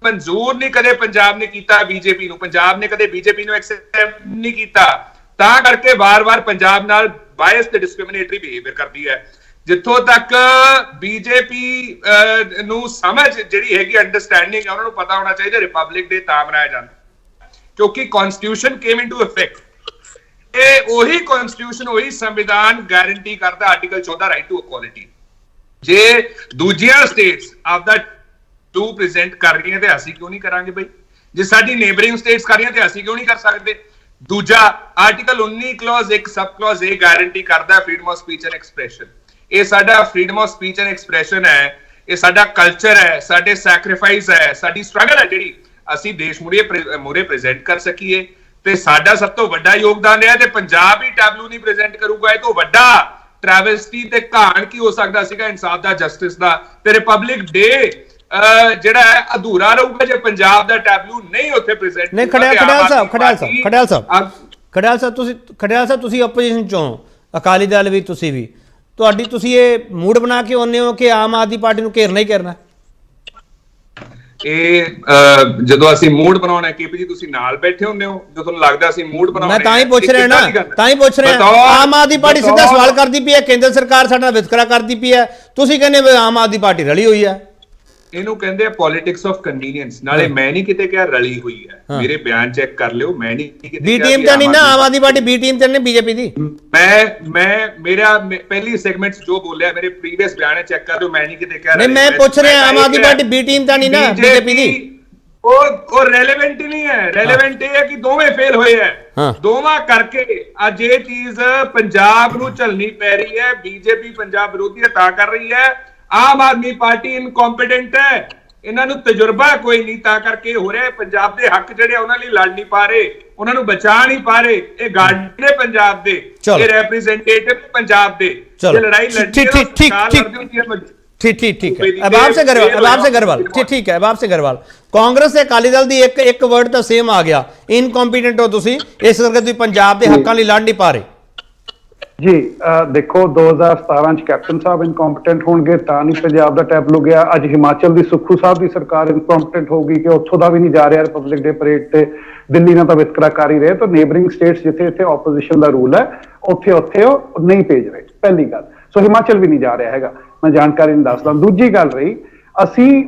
ਮਨਜ਼ੂਰ ਨਹੀਂ ਕਦੇ ਪੰਜਾਬ ਨੇ ਕੀਤਾ ਬੀਜੇਪੀ ਨੂੰ, ਪੰਜਾਬ ਨੇ ਕਦੇ ਬੀਜੇਪੀ ਨੂੰ ਐਕਸੈਪਟ ਨਹੀਂ ਕੀਤਾ, ਤਾਂ ਕਰਕੇ ਵਾਰ-ਵਾਰ ਪੰਜਾਬ ਨਾਲ ਬਾਇਸ ਤੇ ਡਿਸਕ੍ਰਿਮੀਨੇਟਰੀ ਬਿਹੇਵੀਅਰ ਕਰਦੀ ਹੈ। ਜਿੱਥੋਂ ਤੱਕ ਬੀਜੇਪੀ ਨੂੰ ਸਮਝ ਜਿਹੜੀ ਹੈਗੀ, ਅੰਡਰਸਟੈਂਡਿੰਗ, ਉਹਨਾਂ ਨੂੰ ਪਤਾ ਹੋਣਾ ਚਾਹੀਦਾ ਰਿਪਬਲਿਕ ਡੇ ਤਾਂ ਮਨਾਇਆ ਜਾਂਦਾ ਕਿਉਂਕਿ ਕਨਸਟੀਟਿਊਸ਼ਨ ਕੇਮ ਇਨਟੂ ਇਫੈਕਟ। ਇਹ ਉਹੀ ਕਨਸਟੀਟਿਊਸ਼ਨ, ਉਹੀ ਸੰਵਿਧਾਨ ਗਾਰੰਟੀ ਕਰਦਾ ਆਰਟੀਕਲ 14 ਰਾਈਟ ਟੂ ਇਕੁਆਲਿਟੀ। ਜੇ ਦੂਜੀਆਂ ਸਟੇਟਸ ਆਪਦਾ ਟੂ ਪ੍ਰੈਜ਼ੈਂਟ ਕਰ ਰਹੀਆਂ ਤੇ ਅਸੀਂ ਕਿਉਂ ਨਹੀਂ ਕਰਾਂਗੇ ਬਈ? ਜੇ ਸਾਡੀ ਨੇਬਰਿੰਗ ਸਟੇਟਸ ਕਰ ਰਹੀਆਂ ਤੇ ਅਸੀਂ ਕਿਉਂ ਨਹੀਂ ਕਰ ਸਕਦੇ? ਦੂਜਾ, ਆਰਟੀਕਲ 19 ਕਲੌਜ਼ 1 ਸਬ ਕਲੌਜ਼ ਇਹ ਗਾਰੰਟੀ ਕਰਦਾ freedom of speech and expression. ਇਹ ਸਾਡਾ freedom of speech and expression ਹੈ, ਇਹ ਸਾਡਾ ਕਲਚਰ ਹੈ, ਸਾਡੇ ਸੈਕਰੀਫਾਈਸ ਹੈ, ਸਾਡੀ ਸਟਰਗਲ ਹੈ ਜਿਹੜੀ ਅਸੀਂ ਦੇਸ਼ ਮੂਹਰੇ ਪ੍ਰੈਜ਼ੈਂਟ ਕਰ ਸਕੀਏ। ਤੇ ਸਾਡਾ ਸਭ ਤੋਂ ਵੱਡਾ ਯੋਗਦਾਨ ਰਿਹਾ ਤੇ ਪੰਜਾਬ ਹੀ ਟੈਬਲੂ ਨਹੀਂ ਪ੍ਰੈਜ਼ੈਂਟ ਕਰੂਗਾ, ਇਹ ਤੋਂ ਵੱਡਾ ਟ੍ਰੈਵੈਸਟੀ ਤੇ ਘਾਣ ਕੀ ਹੋ ਸਕਦਾ ਸੀਗਾ ਇਨਸਾਫ ਦਾ, ਜਸਟਿਸ ਦਾ। ਤੇ ਰਿਪਬਲਿਕ ਡੇ ਜਿਹੜਾ ਹੈ ਅਧੂਰਾ ਰਹੂਗਾ ਜੇ ਪੰਜਾਬ ਦਾ ਟੈਬਲੂ ਨਹੀਂ ਉੱਥੇ ਪ੍ਰੈਜ਼ੈਂਟ। ਨਹੀਂ, ਖੜਿਆਲ ਸਾਹਿਬ ਤੁਸੀਂ ਆਪੋਜੀਸ਼ਨ ਚੋਂ, ਅਕਾਲੀ ਦਲ ਵੀ, ਤੁਸੀਂ ਇਹ ਮੂਡ ਬਣਾ ਕੇ ਆਉਂਦੇ ਹੋ ਕਿ ਆਮ ਆਦਮੀ ਪਾਰਟੀ ਨੂੰ ਘੇਰਨਾ ਹੀ ਘੇਰਨਾ? ਇਹ ਜਦੋਂ ਅਸੀਂ ਮੂਡ ਬਣਾਉਣਾ ਕੀਪੀ ਜੀ ਤੁਸੀਂ ਨਾਲ ਬੈਠੇ ਹੁੰਦੇ ਹੋ, ਜਦੋਂ ਤੁਹਾਨੂੰ ਲੱਗਦਾ ਅਸੀਂ ਮੂਡ ਬਣਾਉਣਾ। ਮੈਂ ਤਾਂ ਹੀ ਪੁੱਛ ਰਿਹਾ ਨਾ, ਆਮ ਆਦਮੀ ਪਾਰਟੀ ਸਿੱਧਾ ਸਵਾਲ ਕਰਦੀ ਪਈ ਹੈ, ਕੇਂਦਰ ਸਰਕਾਰ ਸਾਡਾ ਵਿਤਕਰਾ ਕਰਦੀ ਪਈ ਹੈ, ਤੁਸੀਂ ਕਹਿੰਦੇ ਆਮ ਆਦਮੀ ਪਾਰਟੀ ਰਲੀ ਹੋਈ ਹੈ। ਇਹਨੂੰ ਕਹਿੰਦੇ ਆ ਪੋਲਿਟਿਕਸ ਆਫ ਕਨਵੀਨੀਅੰਸ। ਨਾਲੇ ਮੈਂ ਨਹੀਂ ਕਿਤੇ ਕਿਹਾ ਰਲੀ ਹੋਈ ਹੈ, ਮੇਰੇ ਬਿਆਨ ਚੈੱਕ ਕਰ ਲਿਓ, ਮੈਂ ਨਹੀਂ ਕਿਤੇ ਬੀ ਟੀਮ ਤੇ ਨਹੀਂ ਨਾ, Aam Aadmi party B team ਤੇ ਨਹੀਂ ਬੀਜੇਪੀ ਦੀ। ਮੇਰਾ ਪਹਿਲੀ ਸੈਗਮੈਂਟ ਜੋ ਬੋਲਿਆ ਮੇਰੇ ਪ੍ਰੀਵੀਅਸ ਬਿਆਨ ਚੈੱਕ ਕਰ ਲਿਓ, ਮੈਂ ਨਹੀਂ ਕਿਤੇ ਕਿਹਾ। ਨਹੀਂ, ਮੈਂ ਪੁੱਛ ਰਿਹਾ Aam Aadmi party B team ਤਾਂ ਨਹੀਂ ਨਾ ਬੀਜੇਪੀ ਦੀ। ਉਹ ਰੈਲੇਵੈਂਟ ਹੀ ਨਹੀਂ ਹੈ। ਰੈਲੇਵੈਂਟ ਇਹ ਹੈ ਕਿ ਦੋਵੇਂ ਫੇਲ ਹੋਏ ਹੈ, ਦੋਵਾਂ ਕਰਕੇ ਅੱਜ ਇਹ ਚੀਜ਼ ਪੰਜਾਬ ਨੂੰ ਝੱਲਣੀ ਪੈ ਰਹੀ ਹੈ। ਬੀਜੇਪੀ ਪੰਜਾਬ ਵਿਰੋਧੀ ਤਾਂ ਕਰ ਰਹੀ ਹੈ, ਆਮ ਆਦਮੀ ਪਾਰਟੀ ਇਨਕੰਪੀਟੈਂਟ ਹੈ, ਇਹਨਾਂ ਨੂੰ ਤਜਰਬਾ ਕੋਈ ਨਹੀਂ, ਤਾਂ ਕਰਕੇ ਹੋ ਰਿਹਾ। ਪੰਜਾਬ ਦੇ ਹੱਕ ਜਿਹੜੇ ਉਹਨਾਂ ਲਈ ਲੜ ਨਹੀਂ ਪਾ ਰਹੇ, ਉਹਨਾਂ ਨੂੰ ਬਚਾ ਨਹੀਂ ਪਾ ਰਹੇ। ਇਹ ਗਾਰਡੀਅਨ ਨੇ ਪੰਜਾਬ ਦੇ, ਇਹ ਰਿਪਰੈਜ਼ੈਂਟੇਟਿਵ ਪੰਜਾਬ ਦੇ। ਇਹ ਲੜਾਈ लड़ती है, ਕਾਂਗਰਸ ਤੇ ਅਕਾਲੀ ਦਲ ਦੀ ਇੱਕ ਵਰਡ ਤਾਂ ਸੇਮ ਆ ਗਿਆ, ਇਨਕੰਪੀਟੈਂਟ ਹੋ ਤੁਸੀਂ, ਇਸ ਕਰਕੇ ਤੁਸੀਂ ਪੰਜਾਬ ਦੇ ਹੱਕਾਂ ਲਈ ਲੜ ਨਹੀਂ ਪਾ ਰਹੇ। ਜੀ ਦੇਖੋ 2017 ਚ ਕੈਪਟਨ ਸਾਹਿਬ ਇਨਕੰਪੀਟੈਂਟ ਹੋਣਗੇ ਤਾਂ ਨਹੀਂ ਪੰਜਾਬ ਦਾ ਟੈਬਲੂ ਗਿਆ। ਅੱਜ ਹਿਮਾਚਲ ਦੀ ਸੁੱਖੂ ਸਾਹਿਬ ਦੀ ਸਰਕਾਰ ਇਨਕੰਪੀਟੈਂਟ ਹੋਊਗੀ ਕਿ ਉੱਥੋਂ ਦਾ ਵੀ ਨਹੀਂ ਜਾ ਰਿਹਾ ਰਿਪਬਲਿਕ ਡੇ ਪਰੇਡ ਤੇ। ਦਿੱਲੀ ਨਾਲ ਤਾਂ ਵਿਤਕਰਾ ਕਰ ਹੀ ਰਹੇ, ਤਾਂ ਨੇਬਰਿੰਗ ਸਟੇਟਸ ਜਿੱਥੇ ਆਪੋਜੀਸ਼ਨ ਦਾ ਰੂਲ ਹੈ ਉੱਥੇ ਉਹ ਨਹੀਂ ਭੇਜ ਰਹੇ, ਪਹਿਲੀ ਗੱਲ। ਸੋ ਹਿਮਾਚਲ ਵੀ ਨਹੀਂ ਜਾ ਰਿਹਾ ਹੈਗਾ, ਮੈਂ ਜਾਣਕਾਰੀ ਨਹੀਂ ਦੱਸਦਾ। ਦੂਜੀ ਗੱਲ ਰਹੀ, ਅਸੀਂ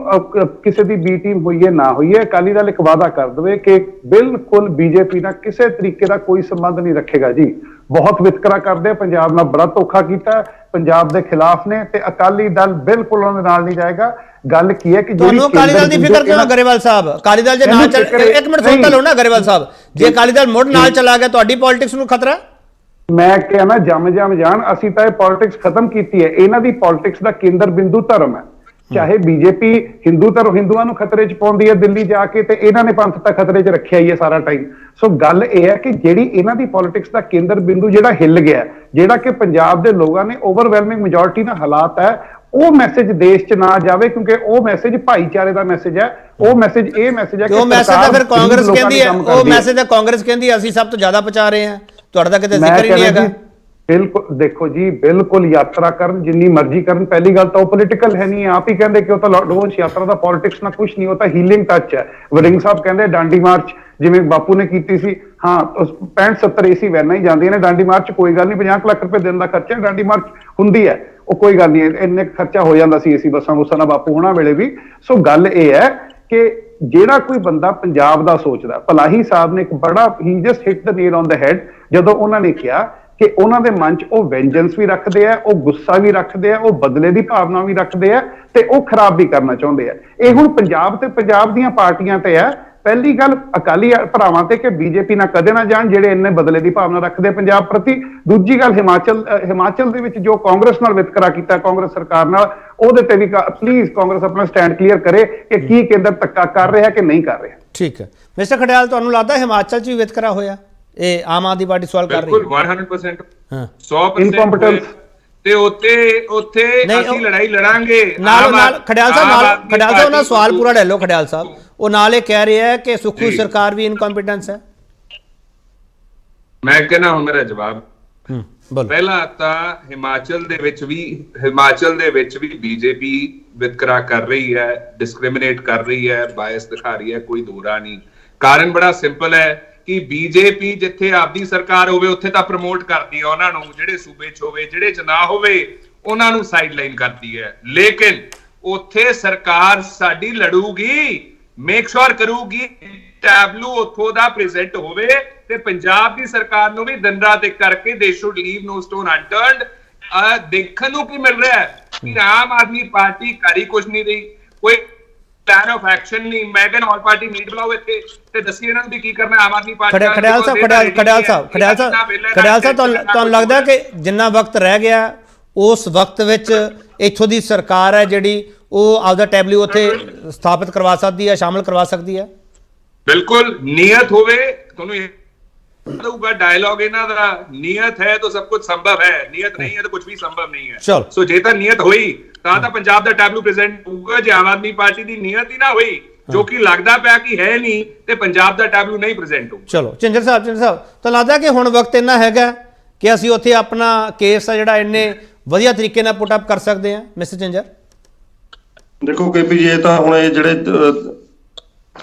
ਕਿਸੇ ਦੀ ਬੀ ਟੀਮ ਹੋਈਏ ਨਾ ਹੋਈਏ, ਅਕਾਲੀ ਦਲ ਇੱਕ ਵਾਅਦਾ ਕਰ ਦੇਵੇ ਕਿ ਬਿਲਕੁਲ ਬੀਜੇਪੀ ਨਾਲ ਕਿਸੇ ਤਰੀਕੇ ਦਾ ਕੋਈ ਸੰਬੰਧ ਨਹੀਂ ਰੱਖੇਗਾ ਜੀ। ਬਹੁਤ ਵਿਤਕਰਾ ਕਰਦੇ, ਪੰਜਾਬ ਨਾਲ ਬੜਾ ਧੋਖਾ ਕੀਤਾ, ਪੰਜਾਬ ਦੇ ਖਿਲਾਫ ਨੇ, ਤੇ ਅਕਾਲੀ ਦਲ ਬਿਲਕੁਲ ਉਹਨਾਂ ਦੇ ਨਾਲ ਨਹੀਂ ਜਾਏਗਾ। ਗੱਲ ਕੀ ਹੈ ਕਿ ਤੁਹਾਨੂੰ ਅਕਾਲੀ ਦਲ ਦੀ ਫਿਕਰ ਕਿਉਂ? ਗਰੇਵਾਲ ਸਾਹਿਬ, ਅਕਾਲੀ ਦਲ ਜੇ ਨਾਲ ਚੱਲ, ਇੱਕ ਮਿੰਟ ਸੁਣ ਤਾਂ ਲਓ ਨਾ ਗਰੇਵਾਲ ਸਾਹਿਬ, ਜੇ ਅਕਾਲੀ ਦਲ ਮੁੜ ਨਾਲ ਚਲਾ ਗਿਆ ਤੁਹਾਡੀ ਪੋਲਿਟਿਕਸ ਨੂੰ ਖਤਰਾ? ਮੈਂ ਕਹਿਣਾ ਜੰਮ ਜਾਣ, ਅਸੀਂ ਤਾਂ ਇਹ ਪੋਲਿਟਿਕਸ ਖਤਮ ਕੀਤੀ ਹੈ। ਇਹਨਾਂ ਦੀ ਪੋਲਿਟਿਕਸ ਦਾ ਕੇਂਦਰ ਬਿੰਦੂ ਧਰਮ ਹੈ। ਚਾਹੇ ਬੀਜੇਪੀ ਹਿੰਦੂਆਂ ਨੂੰ ਖਤਰੇ 'ਚ ਪਾਉਂਦੀ ਹੈ ਦਿੱਲੀ ਜਾ ਕੇ, ਤੇ ਇਹਨਾਂ ਨੇ ਪੰਥ ਤਾਂ ਖਤਰੇ 'ਚ ਰੱਖਿਆ ਹੀ ਹੈ ਸਾਰਾ ਟਾਈਮ। ਸੋ ਗੱਲ ਇਹ ਹੈ ਕਿ ਜਿਹੜੀ ਇਹਨਾਂ ਦੀ ਪੋਲਿਟਿਕਸ ਦਾ ਕੇਂਦਰ ਬਿੰਦੂ ਜਿਹੜਾ ਹਿੱਲ ਗਿਆ, ਜਿਹੜਾ ਕਿ ਪੰਜਾਬ ਦੇ ਲੋਕਾਂ ਨੇ ਓਵਰਵੈਲਮਿੰਗ ਮੈਜੋਰਿਟੀ ਨਾਲ ਹਾਲਾਤ ਹੈ, ਉਹ ਮੈਸੇਜ ਦੇਸ਼ 'ਚ ਨਾ ਜਾਵੇ, ਕਿਉਂਕਿ ਉਹ ਮੈਸੇਜ ਭਾਈਚਾਰੇ ਦਾ ਮੈਸੇਜ ਹੈ। ਉਹ ਮੈਸੇਜ ਇਹ ਮੈਸੇਜ ਹੈ ਕਿ ਉਹ ਮੈਸੇਜ ਤਾਂ ਫਿਰ ਕਾਂਗਰਸ ਕਹਿੰਦੀ ਹੈ, ਉਹ ਮੈਸੇਜ ਹੈ। ਤਾਂ ਕਾਂਗਰਸ ਕਹਿੰਦੀ ਹੈ ਅਸੀਂ ਸਭ ਤੋਂ ਜ਼ਿਆਦਾ ਪਹੁੰਚਾ ਰਹੇ ਹਾਂ, ਤੁਹਾਡਾ ਤਾਂ ਕਿਤੇ ਮੈਂ ਜ਼ਿਕਰ ਹੀ ਨਹੀਂ ਕਹਿੰਦਾ ਹੈਗਾ। ਜੀ, ਬਿਲਕੁਲ ਦੇਖੋ ਜੀ, ਬਿਲਕੁਲ ਯਾਤਰਾ ਕਰਨ ਜਿੰਨੀ ਮਰਜ਼ੀ ਕਰਨ, ਪਹਿਲੀ ਗੱਲ ਤਾਂ ਉਹ ਪੋਲੀਟੀਕਲ ਹੈ ਨਹੀਂ। ਆਪ ਹੀ ਕਹਿੰਦੇ ਕਿ ਉਹ ਤਾਂ ਲਾਡੋਂਸ਼ ਯਾਤਰਾ ਦਾ ਪੋਲਿਟਿਕਸ ਨਾਲ ਕੁਝ ਨਹੀਂ, ਉਹ ਤਾਂ ਹੀਲਿੰਗ ਟੱਚ ਹੈ। ਵੜਿੰਗ ਸਾਹਿਬ ਕਹਿੰਦੇ ਡਾਂਡੀ ਮਾਰਚ ਜਿਵੇਂ ਬਾਪੂ ਨੇ ਕੀਤੀ ਸੀ, ਹਾਂ 65-70 ਏਸੀ ਵੈਨਾਂ ਹੀ ਜਾਂਦੀਆਂ ਨੇ ਡਾਂਡੀ ਮਾਰਚ, ਕੋਈ ਗੱਲ ਨਹੀਂ, 50 ਲੱਖ ਰੁਪਏ ਦਿਨ ਦਾ ਖਰਚਾ ਡਾਂਡੀ ਮਾਰਚ ਹੁੰਦੀ ਹੈ, ਉਹ ਕੋਈ ਗੱਲ ਨਹੀਂ, ਇੰਨੇ ਖਰਚਾ ਹੋ ਜਾਂਦਾ ਸੀ ਏਸੀ ਬੱਸਾਂ ਬੁੱਸਾਂ ਦਾ ਬਾਪੂ ਹੋਣਾ ਵੇਲੇ ਵੀ। ਸੋ ਗੱਲ ਇਹ ਹੈ ਕਿ ਜਿਹੜਾ ਕੋਈ ਬੰਦਾ ਪੰਜਾਬ ਦਾ ਸੋਚਦਾ, ਭਲਾਹੀ ਸਾਹਿਬ ਨੇ ਇੱਕ ਬੜਾ ਹੀ just hit the nail on the head ਜਦੋਂ ਉਹਨਾਂ ਨੇ ਕਿਹਾ ਕਿ ਉਹਨਾਂ ਦੇ ਮਨ 'ਚ ਉਹ ਵੈਂਜੈਂਸ ਵੀ ਰੱਖਦੇ ਆ, ਉਹ ਗੁੱਸਾ ਵੀ ਰੱਖਦੇ ਆ, ਉਹ ਬਦਲੇ ਦੀ ਭਾਵਨਾ ਵੀ ਰੱਖਦੇ ਆ, ਤੇ ਉਹ ਖਰਾਬ ਵੀ ਕਰਨਾ ਚਾਹੁੰਦੇ ਆ। ਇਹ ਹੁਣ ਪੰਜਾਬ ਤੇ ਪੰਜਾਬ ਦੀਆਂ ਪਾਰਟੀਆਂ ਤੇ ਹੈ। ਪਹਿਲੀ ਗੱਲ ਅਕਾਲੀ ਭਰਾਵਾਂ ਤੇ ਕਿ ਬੀਜੇਪੀ ਨਾਲ ਕਦੇ ਨਾ ਜਾਣ ਜਿਹੜੇ ਇੰਨੇ ਬਦਲੇ ਦੀ ਭਾਵਨਾ ਰੱਖਦੇ ਪੰਜਾਬ ਪ੍ਰਤੀ। ਦੂਜੀ ਗੱਲ ਹਿਮਾਚਲ ਦੇ ਵਿੱਚ ਜੋ ਕਾਂਗਰਸ ਨਾਲ ਵਿਤਕਰਾ ਕੀਤਾ ਕਾਂਗਰਸ ਸਰਕਾਰ ਨਾਲ, ਉਹਦੇ ਤੇ ਵੀ ਪਲੀਜ਼ ਕਾਂਗਰਸ ਆਪਣਾ ਸਟੈਂਡ ਕਲੀਅਰ ਕਰੇ ਕਿ ਕੀ ਕੇਂਦਰ ਧੱਕਾ ਕਰ ਰਿਹਾ ਕਿ ਨਹੀਂ ਕਰ ਰਿਹਾ। ਠੀਕ ਹੈ ਮਿਸਟਰ ਖਡਿਆਲ, ਤੁਹਾਨੂੰ ਲੱਗਦਾ ਹਿਮਾਚਲ 'ਚ ਵੀ ਵਿਤਕਰਾ ਹੋਇਆ? ਇਹ ਆਮ ਆਦਮੀ ਪਾਰਟੀ ਸਵਾਲ ਕਰ ਰਹੀ ਹੈ। ਬਿਲਕੁਲ 100%, ਹਾਂ 100% ਇਨਕੰਪੀਟੈਂਸ ਤੇ ਉੱਥੇ ਅਸੀਂ ਲੜਾਈ ਲੜਾਂਗੇ ਨਾਲ ਖਡਿਆਲ ਸਾਹਿਬ ਨਾਲ ਸਵਾਲ ਪੂਰਾ ਲੈ ਲਓ। ਖਡਿਆਲ ਸਾਹਿਬ ਉਹ ਨਾਲ ਇਹ ਕਹਿ ਰਿਹਾ ਹੈ ਕਿ ਸੁਖੂ ਸਰਕਾਰ ਵੀ ਇਨਕੰਪੀਟੈਂਸ ਹੈ। ਮੈਂ ਕਹਿੰਦਾ ਹੁਣ ਮੇਰਾ ਜਵਾਬ ਬੋਲੋ। ਪਹਿਲਾਂ ਤਾਂ ਹਿਮਾਚਲ ਦੇ ਵਿੱਚ ਵੀ ਬੀਜੇਪੀ ਵਿਤਕਰਾ ਕਰ ਰਹੀ ਹੈ, ਡਿਸਕ੍ਰਿਮੀਨੇਟ ਕਰ ਰਹੀ ਹੈ, ਬਾਇਸ ਦਿਖਾ ਰਹੀ ਹੈ, ਕੋਈ ਦੋਰਾ ਨਹੀਂ। ਕਾਰਨ ਬੜਾ ਸਿੰਪਲ ਹੈ ਕਿ ਬੀਜੇਪੀ ਜਿੱਥੇ ਆਪਦੀ ਸਰਕਾਰ ਹੋਵੇ ਉੱਥੇ ਤਾਂ ਪ੍ਰਮੋਟ ਕਰਦੀ ਹੈ ਉਹਨਾਂ ਨੂੰ, ਜਿਹੜੇ ਸੂਬੇ 'ਚ ਹੋਵੇ, ਜਿਹੜੇ 'ਚ ਨਾ ਹੋਵੇ ਉਹਨਾਂ ਨੂੰ ਸਾਈਡਲਾਈਨ ਕਰਦੀ ਹੈ। ਲੇਕਿਨ ਉੱਥੇ ਸਰਕਾਰ ਸਾਡੀ ਲੜੂਗੀ, ਮੇਕ ਸ਼ੋਰ ਕਰੂਗੀ ਟੈਬਲੂ ਉੱਥੋਂ ਦਾ ਪ੍ਰੈਜ਼ੈਂਟ ਹੋਵੇ, ਤੇ ਪੰਜਾਬ ਦੀ ਸਰਕਾਰ ਨੂੰ ਵੀ ਦਿਨ ਰਾਤ ਇੱਕ ਕਰਕੇ ਦੇ ਸ਼ੁਡ ਲੀਵ ਨੋ ਸਟੋਨ ਅਨਟਰਨਡ। ਦੇਖਣ ਨੂੰ ਕੀ ਮਿਲ ਰਿਹਾ ਹੈ ਕਿ ਆਮ ਆਦਮੀ ਪਾਰਟੀ ਕਰੀ ਕੁਝ ਨਹੀਂ ਰਹੀ, ਕੋਈ ਪਲਾਨ ਆਫ ਐਕਸ਼ਨ ਨਹੀਂ। ਮੈਂ ਕਹਿੰਦਾ ਆਲ ਪਾਰਟੀ ਮੀਟ ਬੁਲਾਓ ਇੱਥੇ ਤੇ ਦੱਸੀ ਇਹਨਾਂ ਨੂੰ ਵੀ ਕੀ ਕਰਨਾ। ਆਮ ਆਦਮੀ ਪਾਰਟੀ ਖਡਿਆਲ ਸਾਹਿਬ ਤੁਹਾਨੂੰ ਲੱਗਦਾ ਕਿ ਜਿੰਨਾ ਵਕਤ ਰਹਿ ਗਿਆ ਉਸ ਵਕਤ ਵਿੱਚ ਇੱਥੋਂ ਦੀ ਸਰਕਾਰ ਹੈ ਜਿਹੜੀ ਉਹ ਆਪਦਾ ਟੈਬਲੂ ਉੱਥੇ ਸਥਾਪਿਤ ਕਰਵਾ ਸਕਦੀ ਹੈ, ਸ਼ਾਮਲ ਕਰਵਾ ਸਕਦੀ ਹੈ? ਬਿਲਕੁਲ ਨੀਅਤ ਹੋਵੇ। ਤੁਹਾਨੂੰ ਹੋਊਗਾ ਡਾਇਲੌਗ ਇਹਨਾਂ ਦਾ, ਨੀਅਤ ਹੈ ਤਾਂ ਸਭ ਕੁਝ ਸੰਭਵ ਹੈ, ਨੀਅਤ ਨਹੀਂ ਹੈ ਤਾਂ ਕੁਝ ਵੀ ਸੰਭਵ ਨਹੀਂ ਹੈ। ਸੋ ਜੇ ਤਾਂ ਨੀਅਤ ਹੋਈ ਤਾਂ ਪੰਜਾਬ ਦਾ ਟੈਬਲੂ ਪ੍ਰੈਜ਼ੈਂਟ ਹੋਊਗਾ। ਜੇ ਆਮ ਆਦਮੀ ਪਾਰਟੀ ਦੀ ਨੀਅਤ ਹੀ ਨਾ ਹੋਈ, ਜੋ ਕਿ ਲੱਗਦਾ ਪਿਆ ਕਿ ਹੈ ਨਹੀਂ, ਤੇ ਪੰਜਾਬ ਦਾ ਟੈਬਲੂ ਨਹੀਂ ਪ੍ਰੈਜ਼ੈਂਟ ਹੋਊ। ਚਲੋ ਝਿੰਜਰ ਸਾਹਿਬ ਤਾਂ ਲੱਗਦਾ ਕਿ ਹੁਣ ਵਕਤ ਇੰਨਾ ਹੈਗਾ ਕਿ ਅਸੀਂ ਉੱਥੇ ਆਪਣਾ ਕੇਸ ਆ ਜਿਹੜਾ ਇੰਨੇ ਵਧੀਆ ਤਰੀਕੇ ਨਾਲ ਪੁੱਟ ਅਪ ਕਰ ਸਕਦੇ ਹਾਂ। ਮਿਸਟਰ ਝਿੰਜਰ ਦੇਖੋ KP ਜੀ, ਇਹ ਤਾਂ ਹੁਣ ਇਹ ਜਿਹੜੇ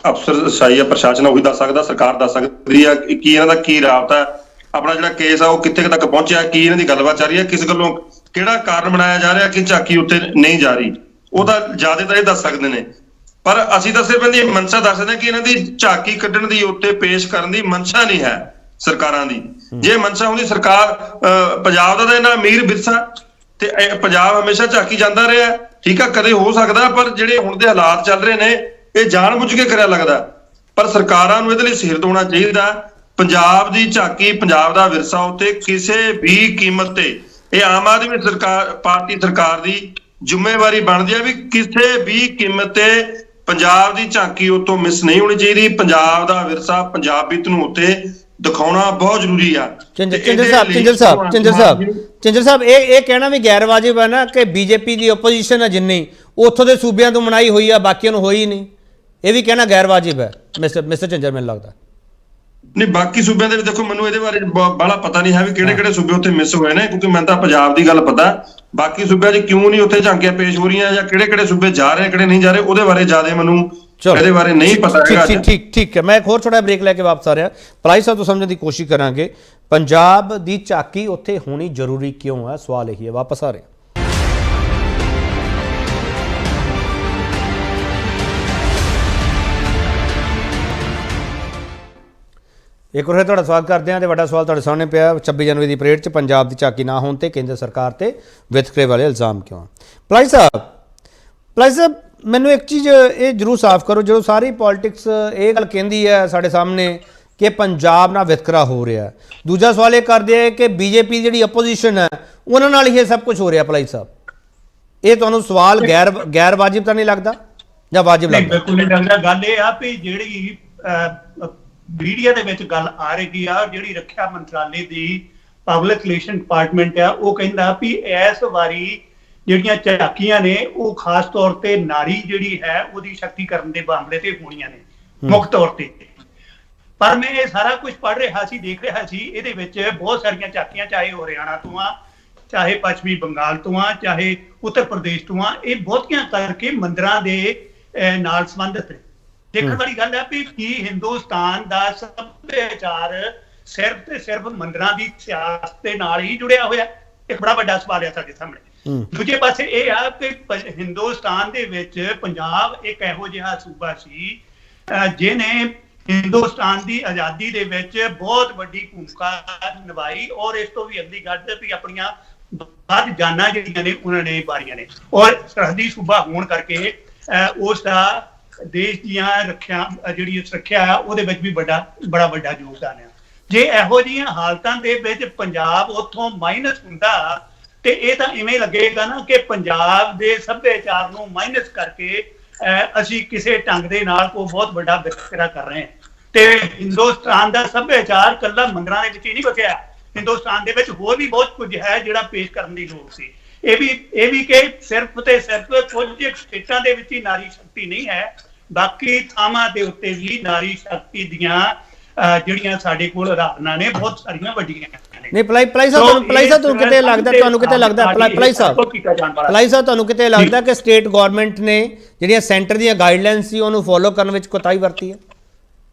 ਅਫਸਰਸ਼ਾਹੀ ਆ ਪ੍ਰਸ਼ਾਸਨ ਉਹੀ ਦੱਸ ਸਕਦਾ, ਸਰਕਾਰ ਦੱਸ ਸਕਦੀ ਆ ਕੀ ਇਹਨਾਂ ਦਾ ਕੀ ਰਾਬਤਾ ਹੈ, ਆਪਣਾ ਜਿਹੜਾ ਕੇਸ ਆ ਉਹ ਕਿੱਥੇ ਤੱਕ ਪਹੁੰਚਿਆ, ਕੀ ਇਹਨਾਂ ਦੀ ਗੱਲਬਾਤ ਚੱਲ ਰਹੀ ਹੈ, ਕਿਸ ਗੱਲੋਂ ਕਿਹੜਾ ਕਾਰਨ ਬਣਾਇਆ ਜਾ ਰਿਹਾ ਕਿ ਝਾਕੀ ਉੱਤੇ ਨਹੀਂ ਜਾ ਰਹੀ। ਉਹ ਤਾਂ ਜ਼ਿਆਦਾ ਤਾਂ ਇਹ ਦੱਸ ਸਕਦੇ ਨੇ, ਪਰ ਅਸੀਂ ਤਾਂ ਸਿਰਫ ਇਹਦੀ ਮਨਸ਼ਾ ਦੱਸ ਸਕਦੇ ਕਿ ਇਹਨਾਂ ਦੀ ਝਾਕੀ ਕੱਢਣ ਦੀ ਉੱਤੇ ਪੇਸ਼ ਕਰਨ ਦੀ ਮਨਸ਼ਾ ਨਹੀਂ ਹੈ ਸਰਕਾਰਾਂ ਦੀ। ਜੇ ਮਨਸ਼ਾ ਹੁੰਦੀ ਸਰਕਾਰ ਪੰਜਾਬ ਦਾ ਤਾਂ ਇਹਨਾਂ ਅਮੀਰ ਵਿਰਸਾ ਤੇ ਪੰਜਾਬ ਹਮੇਸ਼ਾ ਝਾਕੀ ਜਾਂਦਾ ਰਿਹਾ, ਠੀਕ ਆ, ਕਦੇ ਹੋ ਸਕਦਾ, ਪਰ ਜਿਹੜੇ ਹੁਣ ਦੇ ਹਾਲਾਤ ਚੱਲ ਰਹੇ ਨੇ ਇਹ ਜਾਣ ਬੁੱਝ ਕੇ ਕਰਿਆ ਲੱਗਦਾ। ਪਰ ਸਰਕਾਰਾਂ ਨੂੰ ਇਹਦੇ ਲਈ ਸਿਰਤ ਹੋਣਾ ਚਾਹੀਦਾ। ਪੰਜਾਬ ਦੀ ਝਾਕੀ, ਪੰਜਾਬ ਦਾ ਵਿਰਸਾ ਉੱਤੇ ਕਿਸੇ ਵੀ ਕੀਮਤ ਤੇ, ਇਹ ਆਮ ਆਦਮੀ ਪਾਰਟੀ ਸਰਕਾਰ ਦੀ ਜ਼ਿੰਮੇਵਾਰੀ ਬਣਦੀ ਹੈ ਵੀ ਕਿਸੇ ਵੀ ਕੀਮਤ ਤੇ ਪੰਜਾਬ ਦੀ ਝਾਕੀ ਉਤੋਂ ਮਿਸ ਨਹੀਂ ਹੋਣੀ ਚਾਹੀਦੀ। ਪੰਜਾਬ ਦਾ ਵਿਰਸਾ, ਪੰਜਾਬੀਅਤ ਨੂੰ ਉੱਤੇ ਦਿਖਾਉਣਾ ਬਹੁਤ ਜ਼ਰੂਰੀ ਆ। ਚਿੰਜਰ ਸਾਹਿਬ ਇਹ ਕਹਿਣਾ ਵੀ ਗੈਰ ਵਾਜਿਬ ਹੈ ਨਾ ਕਿ ਬੀਜੇਪੀ ਦੀ ਆਪੋਜੀਸ਼ਨ ਹੈ ਜਿੰਨੀ ਉੱਥੋਂ ਦੇ ਸੂਬਿਆਂ ਤੋਂ ਮਨਾਈ ਹੋਈ ਆ, ਬਾਕੀਆਂ ਨੂੰ ਹੋਈ ਨਹੀਂ, ਇਹ ਵੀ ਕਹਿਣਾ ਗੈਰ ਵਾਜਿਬ ਹੈ ਮਿਸਟਰ ਚਿੰਜਰ? ਮੈਨੂੰ ਲੱਗਦਾ ਨਹੀਂ, ਬਾਕੀ ਸੂਬਿਆਂ ਦੇ ਵੀ ਦੇਖੋ, ਮੈਨੂੰ ਇਹਦੇ ਬਾਰੇ ਬਾਹਲਾ ਪਤਾ ਨਹੀਂ ਹੈ ਵੀ ਕਿਹੜੇ ਸੂਬੇ ਉੱਥੇ ਮਿਸ ਹੋਏ ਨੇ, ਕਿਉਂਕਿ ਮੈਨੂੰ ਤਾਂ ਪੰਜਾਬ ਦੀ ਗੱਲ ਪਤਾ। ਬਾਕੀ ਸੂਬਿਆਂ 'ਚ ਕਿਉਂ ਨਹੀਂ ਉੱਥੇ ਝਾਂਕੀਆਂ ਪੇਸ਼ ਹੋ ਰਹੀਆਂ ਜਾਂ ਕਿਹੜੇ ਸੂਬੇ ਜਾ ਰਹੇ ਕਿਹੜੇ ਨਹੀਂ ਜਾ ਰਹੇ, ਉਹਦੇ ਬਾਰੇ ਜ਼ਿਆਦਾ ਮੈਨੂੰ ਇਹਦੇ ਬਾਰੇ ਨਹੀਂ ਪਤਾ ਹੈਗਾ। ਠੀਕ ਹੈ, ਮੈਂ ਇੱਕ ਹੋਰ ਛੋਟਾ ਬ੍ਰੇਕ ਲੈ ਕੇ ਵਾਪਸ ਆ ਰਿਹਾ। ਭਲਾਈ ਸਾਹਿਬ ਤੋਂ ਸਮਝਣ ਦੀ ਕੋਸ਼ਿਸ਼ ਕਰਾਂਗੇ ਪੰਜਾਬ ਦੀ ਝਾਕੀ ਉੱਥੇ ਹੋਣੀ ਜ਼ਰੂਰੀ ਕਿਉਂ ਹੈ, ਸਵਾਲ ਇਹੀ ਹੈ। ਵਾਪਸ ਆ ਰਹੇ ਇੱਕ ਵਾਰ ਤੁਹਾਡਾ ਸਵਾਗਤ ਕਰਦੇ ਹਾਂ। ਤੇ ਵੱਡਾ ਸਵਾਲ ਤੁਹਾਡੇ ਸਾਹਮਣੇ ਪਿਆ, 26 ਜਨਵਰੀ ਦੀ ਪਰੇਡ 'ਚ ਪੰਜਾਬ ਦੀ ਝਾਕੀ ਨਾ ਹੋਣ ਤੇ ਕੇਂਦਰ ਸਰਕਾਰ ਤੇ ਵਿਤਕਰੇ ਵਾਲੇ ਇਲਜ਼ਾਮ ਕਿਉਂ? ਭਲਾਈ ਸਾਹਿਬ ਮੈਨੂੰ ਇੱਕ ਚੀਜ਼ ਇਹ ਜ਼ਰੂਰ ਸਾਫ਼ ਕਰੋ, ਜਦੋਂ ਸਾਰੀ ਪੋਲਿਟਿਕਸ ਇਹ ਗੱਲ ਕਹਿੰਦੀ ਹੈ ਸਾਡੇ ਸਾਹਮਣੇ ਕਿ ਪੰਜਾਬ ਨਾਲ ਵਿਤਕਰਾ ਹੋ ਰਿਹਾ, ਦੂਜਾ ਸਵਾਲ ਇਹ ਕਰਦੇ ਹੈ ਕਿ ਬੀਜੇਪੀ ਜਿਹੜੀ ਅਪੋਜੀਸ਼ਨ ਹੈ ਉਹਨਾਂ ਨਾਲ ਹੀ ਇਹ ਸਭ ਕੁਝ ਹੋ ਰਿਹਾ। ਭਲਾਈ ਸਾਹਿਬ, ਇਹ ਤੁਹਾਨੂੰ ਸਵਾਲ ਗੈਰ ਵਾਜਿਬ ਤਾਂ ਨਹੀਂ ਲੱਗਦਾ ਜਾਂ ਵਾਜਿਬ ਲੱਗਦਾ? ਬਿਲਕੁਲ ਨਹੀਂ ਲੱਗਦਾ। ਗੱਲ ਇਹ ਆ ਵੀ ਜਿਹੜੀ ਮੀਡੀਆ ਦੇ ਵਿੱਚ ਗੱਲ ਆ ਰਹੀ ਆ, ਜਿਹੜੀ ਰੱਖਿਆ ਮੰਤਰਾਲੇ ਦੀ ਪਬਲਿਕ ਰਿਲੇਸ਼ਨ ਡਿਪਾਰਟਮੈਂਟ ਆ, ਉਹ ਕਹਿੰਦਾ ਵੀ ਇਸ ਵਾਰੀ ਜਿਹੜੀਆਂ ਝਾਕੀਆਂ ਨੇ ਉਹ ਖਾਸ ਤੌਰ ਤੇ ਨਾਰੀ ਜਿਹੜੀ ਹੈ ਉਹਦੀ ਸ਼ਕਤੀਕਰਨ ਦੇ ਮਾਮਲੇ ਤੇ ਹੋਣੀਆਂ ਨੇ ਮੁੱਖ ਤੌਰ ਤੇ। ਪਰ ਮੈਂ ਇਹ ਸਾਰਾ ਕੁਝ ਪੜ੍ਹ ਰਿਹਾ ਸੀ, ਦੇਖ ਰਿਹਾ ਸੀ, ਇਹਦੇ ਵਿੱਚ ਬਹੁਤ ਸਾਰੀਆਂ ਝਾਕੀਆਂ, ਚਾਹੇ ਉਹ ਹਰਿਆਣਾ ਤੋਂ ਆ, ਚਾਹੇ ਪੱਛਮੀ ਬੰਗਾਲ ਤੋਂ ਆ, ਚਾਹੇ ਉੱਤਰ ਪ੍ਰਦੇਸ਼ ਤੋਂ ਆ, ਇਹ ਬਹੁਤੀਆਂ ਕਰਕੇ ਮੰਦਿਰਾਂ ਦੇ ਨਾਲ ਸੰਬੰਧਿਤ ਨੇ। ਦੇਖਣ ਵਾਲੀ ਗੱਲ ਹੈ ਵੀ ਕੀ ਹਿੰਦੁਸਤਾਨ ਦਾ ਸੱਭਿਆਚਾਰ ਸਿਰਫ ਤੇ ਸਿਰਫ ਮੰਦਿਰਾਂ ਦੀ ਸਿਆਸਤ ਦੇ ਨਾਲ ਹੀ ਜੁੜਿਆ ਹੋਇਆ? ਇੱਕ ਬੜਾ ਵੱਡਾ ਸਵਾਲ ਹੈ ਸਾਡੇ ਸਾਹਮਣੇ। ਦੂਜੇ ਪਾਸੇ ਇਹ ਆ ਕਿ ਹਿੰਦੁਸਤਾਨ ਦੇ ਵਿੱਚ ਪੰਜਾਬ ਇੱਕ ਇਹੋ ਜਿਹਾ ਸੂਬਾ ਸੀ ਜਿਹਨੇ ਹਿੰਦੁਸਤਾਨ ਦੀ ਆਜ਼ਾਦੀ ਦੇ ਵਿੱਚ ਬਹੁਤ ਵੱਡੀ ਭੂਮਿਕਾ ਨਿਭਾਈ, ਔਰ ਇਸ ਤੋਂ ਵੀ ਅਗਲੀ ਗੱਲ ਵੀ ਆਪਣੀਆਂ ਵੱਧ ਜਾਨਾਂ ਜਿਹੜੀਆਂ ਨੇ ਉਹਨਾਂ ਨੇ ਵਾਰੀਆਂ ਨੇ, ਔਰ ਸਰਹੱਦੀ ਸੂਬਾ ਹੋਣ ਕਰਕੇ ਉਸ ਦਾ ਦੇਸ਼ ਦੀਆਂ ਜਿਹੜੀ ਸੁਰੱਖਿਆ ਆ ਉਹਦੇ ਵਿੱਚ ਵੀ ਬੜਾ ਵੱਡਾ ਯੋਗਦਾਨ ਆ। ਜੇ ਇਹੋ ਜਿਹੀਆਂ ਹਾਲਤਾਂ ਦੇ ਵਿੱਚ ਪੰਜਾਬ ਉੱਥੋਂ ਮਾਈਨਸ ਹੁੰਦਾ ਤੇ ਇਹ ਤਾਂ ਇਵੇਂ ਲੱਗੇਗਾ ਨਾ ਕਿ ਪੰਜਾਬ ਦੇ ਸੱਭਿਆਚਾਰ ਨੂੰ ਮਾਈਨਸ ਕਰਕੇ ਅਸੀਂ ਕਿਸੇ ਢੰਗ ਦੇ ਨਾਲ ਕੋਈ ਬਹੁਤ ਵੱਡਾ ਵਿਤਕਰਾ ਕਰ ਰਹੇ ਹਾਂ। ਤੇ ਹਿੰਦੁਸਤਾਨ ਦਾ ਸੱਭਿਆਚਾਰ ਕੱਲਾ ਮੰਦਿਰਾਂ ਦੇ ਵਿੱਚ ਹੀ ਨਹੀਂ ਬਚਿਆ, ਹਿੰਦੁਸਤਾਨ ਦੇ ਵਿੱਚ ਹੋਰ ਵੀ ਬਹੁਤ ਕੁਝ ਹੈ ਜਿਹੜਾ ਪੇਸ਼ ਕਰਨ ਦੀ ਲੋੜ ਸੀ। ਇਹ ਵੀ ਕਿ ਸਿਰਫ ਤੇ ਸਿਰਫ ਕੁਝ ਸਟੇਟਾਂ ਦੇ ਵਿੱਚ ਹੀ ਨਾਰੀ ਸ਼ਕਤੀ ਨਹੀਂ ਹੈ, ਬਾਕੀ ਥਾਵਾਂ ਦੇ ਉੱਤੇ ਵੀ ਨਾਰੀ ਸ਼ਕਤੀ ਦੀਆਂ ਜਿਹੜੀਆਂ ਸਾਡੇ ਕੋਲ ਉਦਾਹਰਨਾਂ ਨੇ ਬਹੁਤ ਸਾਰੀਆਂ ਵੱਡੀਆਂ ਨੇ। ਨਹੀਂ ਪਲਾਈ ਸਾਹਿਬ ਤੁਹਾਨੂੰ ਕਿਤੇ ਲੱਗਦਾ ਪਲਾਈ ਸਾਹਿਬ ਤੁਹਾਨੂੰ ਕਿਤੇ ਲੱਗਦਾ ਕਿ ਸਟੇਟ ਗਵਰਨਮੈਂਟ ਨੇ ਜਿਹੜੀਆਂ ਸੈਂਟਰ ਦੀਆਂ ਗਾਈਡਲਾਈਨਸ ਸੀ ਉਹਨੂੰ ਫੋਲੋ ਕਰਨ ਵਿੱਚ ਕੋਤਾਹੀ ਵਰਤੀ ਹੈ?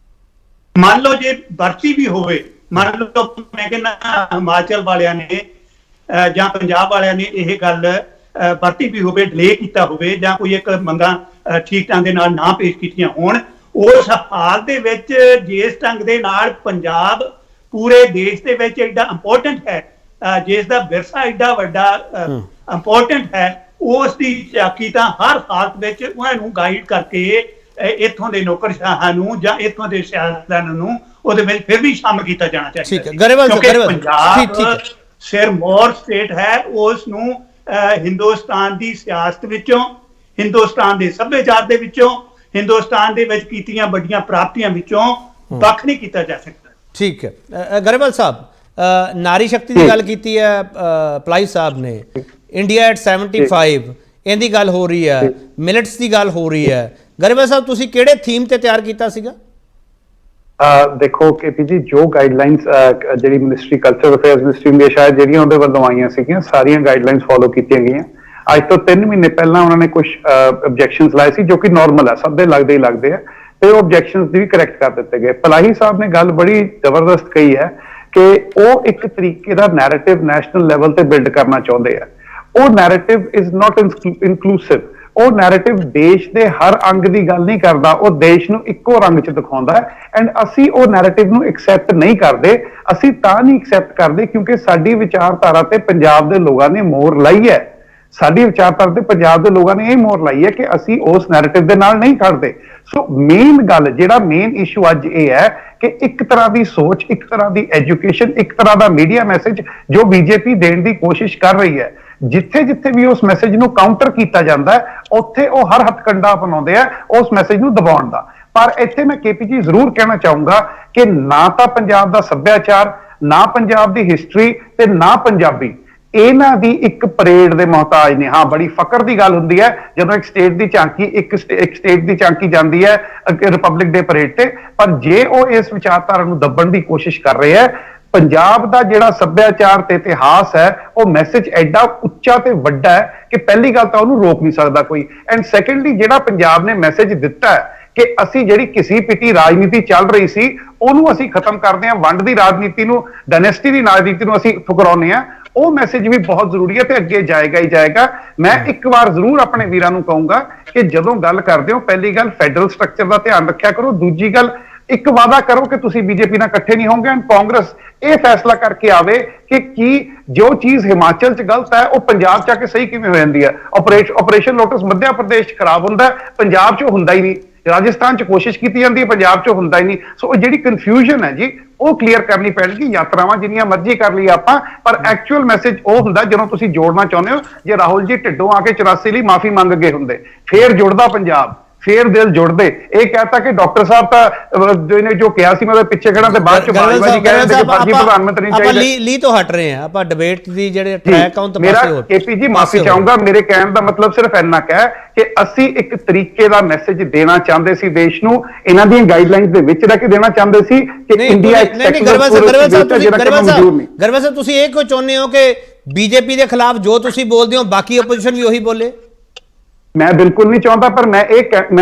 ਮੰਨ ਲਓ ਜੇ ਵਰਤੀ ਵੀ ਹੋਵੇ, ਮੰਨ ਲਓ ਮੈਂ ਕਹਿੰਦਾ ਹਿਮਾਚਲ ਵਾਲਿਆਂ ਨੇ ਜਾਂ ਪੰਜਾਬ ਵਾਲਿਆਂ ਨੇ ਇਹ ਗੱਲ ਵਰਤੀ ਵੀ ਹੋਵੇ, ਡਿਲੇ ਕੀਤਾ ਹੋਵੇ, ਜਾਂ ਕੋਈ ਇੱਕ ਮੰਗਾਂ ਠੀਕ ਢੰਗ ਦੇ ਨਾਲ ਨਾ ਪੇਸ਼ ਕੀਤੀਆਂ ਹੋਣ, ਉਸ ਹਾਲ ਦੇ ਵਿੱਚ ਜਿਸ ਢੰਗ ਦੇ ਨਾਲ ਪੰਜਾਬ ਪੂਰੇ ਦੇਸ਼ ਦੇ ਵਿੱਚ ਐਡਾ ਇੰਪੋਰਟੈਂਟ ਹੈ, ਜਿਸ ਦਾ ਵਿਰਸਾ ਐਡਾ ਵੱਡਾ ਇੰਪੋਰਟੈਂਟ ਹੈ, ਉਸ ਦੀ ਝਾਕੀ ਤਾਂ ਹਰ ਹਾਲਤ ਵਿੱਚ ਉਹਨਾਂ ਨੂੰ ਗਾਈਡ ਕਰਕੇ ਇੱਥੋਂ ਦੇ ਨੌਕਰਸ਼ਾਹਾਂ ਨੂੰ ਜਾਂ ਇੱਥੋਂ ਦੇ ਸਿਆਸਤਦਾਨਾਂ ਨੂੰ ਉਹਦੇ ਵਿੱਚ ਫਿਰ ਵੀ ਸ਼ਾਮਲ ਕੀਤਾ ਜਾਣਾ ਚਾਹੀਦਾ। ਕਿਉਂਕਿ ਪੰਜਾਬ ਸਿਰਮੌਰ ਸਟੇਟ ਹੈ, ਉਸ ਨੂੰ ਹਿੰਦੁਸਤਾਨ ਦੀ ਸਿਆਸਤ ਵਿੱਚੋਂ, ਹਿੰਦੁਸਤਾਨ ਦੇ ਸੱਭਿਆਚਾਰ ਦੇ ਵਿੱਚੋਂ, ਹਿੰਦੁਸਤਾਨ ਦੇ ਵਿੱਚ ਕੀਤੀਆਂ ਵੱਡੀਆਂ ਪ੍ਰਾਪਤੀਆਂ ਵਿੱਚੋਂ ਵੱਖ ਨਹੀਂ ਕੀਤਾ ਜਾ ਸਕਦਾ। ਠੀਕ ਹੈ। ਗਰੇਵਾਲ ਸਾਹਿਬ, ਨਾਰੀ ਸ਼ਕਤੀ ਦੀ ਗੱਲ ਕੀਤੀ ਹੈ ਪਲਾਈ ਸਾਹਿਬ ਨੇ, ਇੰਡੀਆ ਐਟ 75 ਇਹਦੀ ਗੱਲ ਹੋ ਰਹੀ ਹੈ, ਮਿਲਟਸ ਦੀ ਗੱਲ ਹੋ ਰਹੀ ਹੈ। ਗਰੇਵਾਲ ਸਾਹਿਬ ਤੁਸੀਂ ਕਿਹੜੇ ਥੀਮ ਤੇ ਤਿਆਰ ਕੀਤਾ ਸੀਗਾ? ਦੇਖੋ ਕੇਪੀ ਜੀ, ਜੋ ਗਾਈਡਲਾਈਨਸ ਜਿਹੜੀ ਮਿਨਿਸਟਰੀ ਕਲਚਰ ਅਫੇਅਰਸ ਮਿਨਿਸਟਰੀ ਦੀਆਂ ਸ਼ਾਇਦ ਜਿਹੜੀਆਂ ਉਹਦੇ ਵੱਲੋਂ ਆਈਆਂ ਸੀਗੀਆਂ, ਸਾਰੀਆਂ ਗਾਈਡਲਾਈਨਸ ਫੋਲੋ ਕੀਤੀਆਂ ਗਈਆਂ। ਅੱਜ ਤੋਂ 3 ਮਹੀਨੇ ਪਹਿਲਾਂ ਉਹਨਾਂ ਨੇ ਕੁਝ ਆਬਜੈਕਸ਼ਨਸ ਲਾਏ ਸੀ, ਜੋ ਕਿ ਨਾਰਮਲ ਹੈ, ਸਭ ਦੇ ਲੱਗਦੇ ਹੀ ਲੱਗਦੇ ਆ, ਤੇ ਉਹ ਆਬਜੈਕਸ਼ਨਸ ਵੀ ਕਰੈਕਟ ਕਰ ਦਿੱਤੇ ਗਏ। ਪਲਾਹੀ ਸਾਹਿਬ ਨੇ ਗੱਲ ਬੜੀ ਜ਼ਬਰਦਸਤ ਕਹੀ ਹੈ ਕਿ ਉਹ ਇੱਕ ਤਰੀਕੇ ਦਾ ਨੈਰੇਟਿਵ ਨੈਸ਼ਨਲ ਲੈਵਲ ਤੇ ਬਿਲਡ ਕਰਨਾ ਚਾਹੁੰਦੇ ਆ। ਉਹ ਨੈਰੇਟਿਵ ਇਜ਼ ਨਾਟ ਇਨਕਲੂਸਿਵ। ਉਹ ਨੈਰੇਟਿਵ ਦੇਸ਼ ਦੇ ਹਰ ਅੰਗ ਦੀ ਗੱਲ ਨਹੀਂ ਕਰਦਾ, ਉਹ ਦੇਸ਼ ਨੂੰ ਇੱਕੋ ਰੰਗ 'ਚ ਦਿਖਾਉਂਦਾ ਹੈ। ਐਂਡ ਅਸੀਂ ਉਹ ਨੈਰੇਟਿਵ ਨੂੰ ਐਕਸੈਪਟ ਨਹੀਂ ਕਰਦੇ। ਅਸੀਂ ਤਾਂ ਨਹੀਂ ਐਕਸੈਪਟ ਕਰਦੇ ਕਿਉਂਕਿ ਸਾਡੀ ਵਿਚਾਰਧਾਰਾ ਤੇ ਪੰਜਾਬ ਦੇ ਲੋਕਾਂ ਨੇ ਮੋਹਰ ਲਾਈ ਹੈ। ਸਾਡੀ ਵਿਚਾਰਧਾਰਾ ਤੇ ਪੰਜਾਬ ਦੇ ਲੋਕਾਂ ਨੇ ਇਹ ਮੋਹਰ ਲਾਈ ਹੈ ਕਿ ਅਸੀਂ ਉਸ ਨੈਰੇਟਿਵ ਦੇ ਨਾਲ ਨਹੀਂ ਖੜਦੇ। ਸੋ ਮੇਨ ਗੱਲ, ਜਿਹੜਾ ਮੇਨ ਇਸ਼ੂ ਅੱਜ ਇਹ ਹੈ ਕਿ ਇੱਕ ਤਰ੍ਹਾਂ ਦੀ ਸੋਚ, ਇੱਕ ਤਰ੍ਹਾਂ ਦੀ ਐਜੂਕੇਸ਼ਨ, ਇੱਕ ਤਰ੍ਹਾਂ ਦਾ ਮੀਡੀਆ ਮੈਸੇਜ ਜੋ ਬੀਜੇਪੀ ਦੇਣ ਦੀ ਕੋਸ਼ਿਸ਼ ਕਰ ਰਹੀ ਹੈ, ਜਿੱਥੇ ਜਿੱਥੇ ਵੀ ਉਸ ਮੈਸੇਜ ਨੂੰ ਕਾਊਂਟਰ ਕੀਤਾ ਜਾਂਦਾ ਹੈ, ਉੱਥੇ ਉਹ ਹਰ ਹੱਥਕੰਡਾ ਅਪਣਾਉਂਦੇ ਆ ਉਸ ਮੈਸੇਜ ਨੂੰ ਦਬਾਉਣ ਦਾ। ਪਰ ਇੱਥੇ ਮੈਂ ਕੇਪੀ ਜੀ ਜ਼ਰੂਰ ਕਹਿਣਾ ਚਾਹੂੰਗਾ ਕਿ ਨਾ ਤਾਂ ਪੰਜਾਬ ਦਾ ਸੱਭਿਆਚਾਰ, ਨਾ ਪੰਜਾਬ ਦੀ ਹਿਸਟਰੀ ਤੇ ਨਾ ਪੰਜਾਬੀ ਇਹਨਾਂ ਦੀ ਇੱਕ ਪਰੇਡ ਦੇ ਮੁਹਤਾਜ ਨੇ। ਹਾਂ, ਬੜੀ ਫਕਰ ਦੀ ਗੱਲ ਹੁੰਦੀ ਹੈ ਜਦੋਂ ਇੱਕ ਸਟੇਟ ਦੀ ਝਾਂਕੀ ਇੱਕ ਸਟੇਟ ਦੀ ਝਾਂਕੀ ਜਾਂਦੀ ਹੈ ਰਿਪਬਲਿਕ ਡੇ ਪਰੇਡ ਤੇ, ਪਰ ਜੇ ਉਹ ਇਸ ਵਿਚਾਰਧਾਰਾ ਨੂੰ ਦੱਬਣ ਦੀ ਕੋਸ਼ਿਸ਼ ਕਰ ਰਹੇ ਹੈ, ਪੰਜਾਬ ਦਾ ਜਿਹੜਾ ਸੱਭਿਆਚਾਰ ਤੇ ਇਤਿਹਾਸ ਹੈ, ਉਹ ਮੈਸੇਜ ਐਡਾ ਉੱਚਾ ਤੇ ਵੱਡਾ ਹੈ ਕਿ ਪਹਿਲੀ ਗੱਲ ਤਾਂ ਉਹਨੂੰ ਰੋਕ ਨਹੀਂ ਸਕਦਾ ਕੋਈ। ਐਂਡ ਸੈਕੰਡਲੀ, ਜਿਹੜਾ ਪੰਜਾਬ ਨੇ ਮੈਸੇਜ ਦਿੱਤਾ ਹੈ ਕਿ ਅਸੀਂ ਜਿਹੜੀ ਘਿਸੀ ਪਿਟੀ ਰਾਜਨੀਤੀ ਚੱਲ ਰਹੀ ਸੀ ਉਹਨੂੰ ਅਸੀਂ ਖਤਮ ਕਰਦੇ ਹਾਂ, ਵੰਡ ਦੀ ਰਾਜਨੀਤੀ ਨੂੰ, ਡਾਇਨੈਸਟੀ ਦੀ ਰਾਜਨੀਤੀ ਨੂੰ ਅਸੀਂ ਠੁਕਰਾਉਂਦੇ ਹਾਂ, ਉਹ ਮੈਸੇਜ ਵੀ ਬਹੁਤ ਜ਼ਰੂਰੀ ਹੈ ਤੇ ਅੱਗੇ ਜਾਏਗਾ ਹੀ ਜਾਏਗਾ। ਮੈਂ ਇੱਕ ਵਾਰ ਜ਼ਰੂਰ ਆਪਣੇ ਵੀਰਾਂ ਨੂੰ ਕਹੂੰਗਾ ਕਿ ਜਦੋਂ ਗੱਲ ਕਰਦੇ ਹੋ, ਪਹਿਲੀ ਗੱਲ ਫੈਡਰਲ ਸਟਰਕਚਰ ਦਾ ਧਿਆਨ ਰੱਖਿਆ ਕਰੋ। ਦੂਜੀ ਗੱਲ, ਇੱਕ ਵਾਅਦਾ ਕਰੋ ਕਿ ਤੁਸੀਂ ਬੀਜੇਪੀ ਨਾਲ ਇਕੱਠੇ ਨਹੀਂ ਹੋਵੋਗੇ। ਐਂਡ ਕਾਂਗਰਸ ਇਹ ਫੈਸਲਾ ਕਰਕੇ ਆਵੇ ਕਿ ਕੀ ਜੋ ਚੀਜ਼ ਹਿਮਾਚਲ 'ਚ ਗਲਤ ਹੈ ਉਹ ਪੰਜਾਬ 'ਚ ਆ ਕੇ ਸਹੀ ਕਿਵੇਂ ਹੋ ਜਾਂਦੀ ਹੈ। ਆਪਰੇਸ਼ਨ ਲੋਟਸ ਮੱਧ ਪ੍ਰਦੇਸ਼ 'ਚ ਖਰਾਬ ਹੁੰਦਾ, ਪੰਜਾਬ 'ਚ ਹੁੰਦਾ ਹੀ ਨਹੀਂ। ਰਾਜਸਥਾਨ 'ਚ ਕੋਸ਼ਿਸ਼ ਕੀਤੀ ਜਾਂਦੀ ਹੈ, ਪੰਜਾਬ 'ਚ ਹੁੰਦਾ ਹੀ ਨਹੀਂ। ਸੋ ਉਹ ਜਿਹੜੀ ਕਨਫਿਊਜ਼ਨ ਹੈ ਜੀ, ਉਹ ਕਲੀਅਰ ਕਰਨੀ ਪੈਣਗੀ। ਯਾਤਰਾਵਾਂ ਜਿੰਨੀਆਂ ਮਰਜ਼ੀ ਕਰ ਲਈ ਆਪਾਂ, ਪਰ ਐਕਚੁਅਲ ਮੈਸੇਜ ਉਹ ਹੁੰਦਾ ਜਦੋਂ ਤੁਸੀਂ ਜੋੜਨਾ ਚਾਹੁੰਦੇ ਹੋ। ਜੇ ਰਾਹੁਲ ਜੀ ਢਿੱਡੋਂ ਆ ਕੇ 84 ਲਈ ਮਾਫੀ ਮੰਗ ਗਏ ਹੁੰਦੇ, ਫੇਰ ਜੁੜਦਾ ਪੰਜਾਬ, ਫੇਰ ਦਿਲ ਜੁੜਦੇ। ਇਹ ਕਹਤਾ ਕਿ ਡਾਕਟਰ ਸਾਹਿਬ ਤਾਂ ਜਿਹਨੇ ਜੋ ਕਿਹਾ ਸੀ ਮੈਂ ਪਿੱਛੇ ਖੜਾ ਤੇ ਬਾਅਦ ਚ ਬਾਜੀ ਕਹਿੰਦੇ ਕਿ ਫਰਜ਼ੀ ਪ੍ਰਧਾਨ ਮੰਤਰੀ ਨਹੀਂ ਚਾਹੀਦਾ। ਆਪਾਂ ਲੀ ਤੋਂ ਹਟ ਰਹੇ ਹਾਂ, ਆਪਾਂ ਡਿਬੇਟ ਦੀ ਜਿਹੜੇ ਟਰੈਕ ਆ ਉਹ ਤਾਂ ਮੇਰਾ ਪਾਸੇ ਹੋ ਕੇਪੀ ਜੀ ਮਾਫੀ ਚਾਹੂੰਗਾ, ਮੇਰੇ ਕਹਿਣ ਦਾ ਮਤਲਬ ਸਿਰਫ ਇੰਨਾ ਹੈ ਕਿ ਅਸੀਂ ਇੱਕ ਤਰੀਕੇ ਦਾ ਮੈਸੇਜ ਦੇਣਾ ਚਾਹੁੰਦੇ ਸੀ ਦੇਸ਼ ਨੂੰ, ਇਹਨਾਂ ਦੀਆਂ ਗਾਈਡਲਾਈਨਸ ਦੇ ਵਿੱਚ ਰਹਿ ਕੇ ਦੇਣਾ ਚਾਹੁੰਦੇ ਸੀ ਕਿ ਇੰਡੀਆ ਗਰੇਵਾਲ ਸਾਹਿਬ ਤੁਸੀਂ ਇਹ ਕਿਉਂ ਚਾਹੁੰਦੇ ਹੋ ਕਿ ਬੀਜੇਪੀ ਦੇ ਖਿਲਾਫ ਜੋ ਤੁਸੀਂ ਬੋਲਦੇ ਹੋ ਬਾਕੀ ਆਪੋਜੀਸ਼ਨ ਵੀ ਉਹੀ ਬੋਲੇ? ਮੈਂ ਬਿਲਕੁਲ ਨਹੀਂ ਚਾਹੁੰਦਾ, ਪਰ ਮੈਂ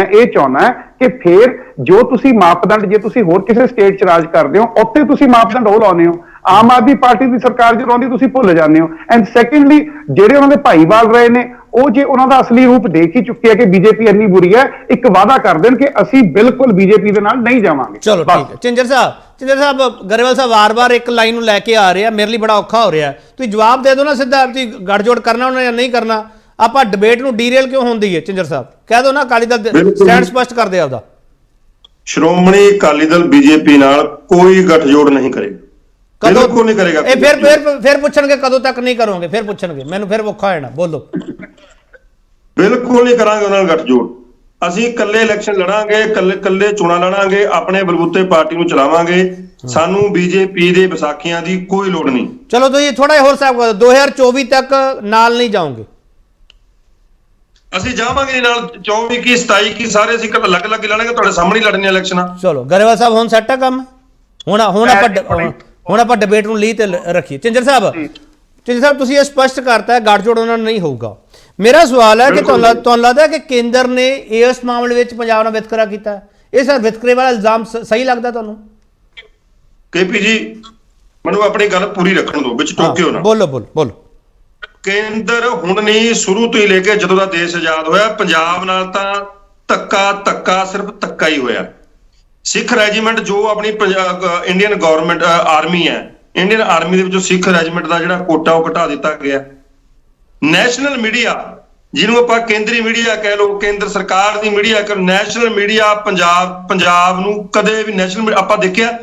ਇਹ ਚਾਹੁੰਦਾ ਕਿ ਫਿਰ ਜੋ ਤੁਸੀਂ ਮਾਪਦੰਡ, ਜੇ ਤੁਸੀਂ ਹੋਰ ਕਿਸੇ ਸਟੇਟ 'ਚ ਰਾਜ ਕਰਦੇ ਹੋ ਉੱਥੇ ਤੁਸੀਂ ਮਾਪਦੰਡ ਉਹ ਲਾਉਂਦੇ ਹੋ, ਆਮ ਆਦਮੀ ਪਾਰਟੀ ਦੀ ਸਰਕਾਰ ਜਦੋਂ ਆਉਂਦੀ ਤੁਸੀਂ ਭੁੱਲ ਜਾਂਦੇ ਹੋ। ਐਂਡ ਸੈਕੰਡਲੀ ਜਿਹੜੇ ਉਹਨਾਂ ਦੇ ਭਾਈਵਾਲ ਰਹੇ ਨੇ ਉਹ ਜੇ ਉਹਨਾਂ ਦਾ ਅਸਲੀ ਰੂਪ ਦੇਖ ਹੀ ਚੁੱਕੇ ਆ ਕਿ ਬੀਜੇਪੀ ਇੰਨੀ ਬੁਰੀ ਹੈ, ਇੱਕ ਵਾਅਦਾ ਕਰ ਦੇਣ ਕਿ ਅਸੀਂ ਬਿਲਕੁਲ ਬੀਜੇਪੀ ਦੇ ਨਾਲ ਨਹੀਂ ਜਾਵਾਂਗੇ। ਚਲੋ ਠੀਕ ਹੈ। ਝਿੰਜਰ ਸਾਹਿਬ ਗਰੇਵਾਲ ਸਾਹਿਬ ਵਾਰ-ਵਾਰ ਇੱਕ ਲਾਈਨ ਨੂੰ ਲੈ ਕੇ ਆ ਰਹੇ ਆ, ਮੇਰੇ ਲਈ ਬੜਾ ਔਖਾ ਹੋ ਰਿਹਾ, ਤੁਸੀਂ ਜਵਾਬ ਦੇ ਦਿਓ ਨਾ ਸਿੱਧਾ, ਤੁਸੀਂ ਗੱਠਜੋੜ ਕਰਨਾ ਉਹਨਾਂ ਜਾਂ ਨਹੀਂ ਕਰਨਾ। ਆਪਾਂ ਡਿਬੇਟ ਨੂੰ ਡੀਰੇਲ ਕਿਉਂ ਹੁੰਦੀ ਹੈ? ਝਿੰਜਰ ਸਾਹਿਬ ਕਹਿ ਦਿਓ ਨਾ, ਅਕਾਲੀ ਦਲ ਸਟੈਂਡ ਸਪਸ਼ਟ ਕਰਦੇ ਆਪਦਾ। ਸ਼੍ਰੋਮਣੀ ਅਕਾਲੀ ਦਲ ਬੀਜੇਪੀ ਨਾਲ ਕੋਈ ਗੱਠਜੋੜ ਨਹੀਂ ਕਰੇਗਾ, ਬਿਲਕੁਲ ਨਹੀਂ ਕਰੇਗਾ। ਇਹ ਫਿਰ ਪੁੱਛਣਗੇ ਕਦੋਂ ਤੱਕ ਨਹੀਂ ਕਰੋਗੇ, ਫਿਰ ਪੁੱਛਣਗੇ, ਮੈਨੂੰ ਫਿਰ ਔਖਾ ਹੋ ਜਾਣਾ। ਬੋਲੋ। ਬਿਲਕੁਲ ਨਹੀਂ ਕਰਾਂਗੇ ਉਹਨਾਂ ਨਾਲ ਗੱਠਜੋੜ। ਅਸੀਂ ਇਕੱਲੇ ਇਲੈਕਸ਼ਨ ਲੜਾਂਗੇ, ਇਕੱਲੇ ਚੋਣਾਂ ਲੜਾਂਗੇ, ਆਪਣੇ ਬਲਬੂਤੇ ਪਾਰਟੀ ਨੂੰ ਚਲਾਵਾਂਗੇ। ਸਾਨੂੰ ਬੀਜੇਪੀ ਦੇ ਵਿਸਾਖੀਆਂ ਦੀ ਕੋਈ ਲੋੜ ਨਹੀਂ। ਚਲੋ ਤੁਸੀਂ ਥੋੜਾ ਜਿਹਾ ਹੋਰ ਸਾਹਿਬ 2024 ਤੱਕ ਨਾਲ ਨਹੀਂ ਜਾਓਗੇ? ਅਸੀਂ ਜਾਵਾਂਗੇ ਨਾਲ 24 ਕੀ 27 ਕੀ ਸਾਰੇ ਅਸੀਂ ਅਲੱਗ-ਅਲੱਗ ਲੜਾਂਗੇ, ਤੁਹਾਡੇ ਸਾਹਮਣੇ ਲੜਨੇ ਇਲੈਕਸ਼ਨਾਂ। ਚਲੋ ਗਰੇਵਾਲ ਸਾਹਿਬ ਹੁਣ ਸੈੱਟ ਆ ਕੰਮ, ਹੁਣ ਆਪਾਂ ਡਿਬੇਟ ਨੂੰ ਲਈ ਤੇ ਰੱਖੀਏ। ਝਿੰਜਰ ਸਾਹਿਬ ਤੁਸੀਂ ਇਹ ਸਪਸ਼ਟ ਕਰਤਾ ਹੈ ਗੱਠਜੋੜ ਉਹਨਾਂ ਨੂੰ ਨਹੀਂ ਹੋਊਗਾ। ਮੇਰਾ ਸਵਾਲ ਹੈ ਕਿ ਤੁਹਾਨੂੰ ਲੱਗਦਾ ਹੈ ਕਿ ਕੇਂਦਰ ਨੇ ਇਸ ਮਾਮਲੇ ਵਿੱਚ ਪੰਜਾਬ ਨਾਲ ਵਿਤਕਰਾ ਕੀਤਾ? ਇਹ ਸਰ ਵਿਤਕਰੇ ਵਾਲਾ ਇਲਜ਼ਾਮ ਸਹੀ ਲੱਗਦਾ ਤੁਹਾਨੂੰ? ਕੇਪੀ ਜੀ ਮੈਨੂੰ ਆਪਣੀ ਗੱਲ ਪੂਰੀ ਰੱਖਣ ਦਿਓ, ਵਿੱਚ ਟੋਕਿਓ ਨਾ। ਬੋਲੋ। ਕੇਂਦਰ ਹੁਣ ਨਹੀਂ, ਸ਼ੁਰੂ ਤੋਂ ਹੀ ਲੈ ਕੇ ਜਦੋਂ ਦਾ ਦੇਸ਼ ਆਜ਼ਾਦ ਹੋਇਆ ਪੰਜਾਬ ਨਾਲ ਤਾਂ ਧੱਕਾ ਸਿਰਫ ਧੱਕਾ ਹੀ ਹੋਇਆ। ਸਿੱਖ ਰੈਜੀਮੈਂਟ ਜੋ ਆਪਣੀ ਇੰਡੀਅਨ ਗਵਰਨਮੈਂਟ ਆਰਮੀ ਹੈ, ਇੰਡੀਅਨ ਆਰਮੀ ਦੇ ਵਿੱਚੋਂ ਸਿੱਖ ਰੈਜੀਮੈਂਟ ਦਾ ਜਿਹੜਾ ਕੋਟਾ ਉਹ ਘਟਾ ਦਿੱਤਾ ਗਿਆ। ਨੈਸ਼ਨਲ ਮੀਡੀਆ ਜਿਹਨੂੰ ਆਪਾਂ ਕੇਂਦਰੀ ਮੀਡੀਆ ਕਹਿ ਲਓ, ਕੇਂਦਰ ਸਰਕਾਰ ਦੀ ਮੀਡੀਆ ਕਰ, ਨੈਸ਼ਨਲ ਮੀਡੀਆ ਪੰਜਾਬ ਨੂੰ ਕਦੇ ਵੀ ਨੈਸ਼ਨਲ ਆਪਾਂ ਦੇਖਿਆ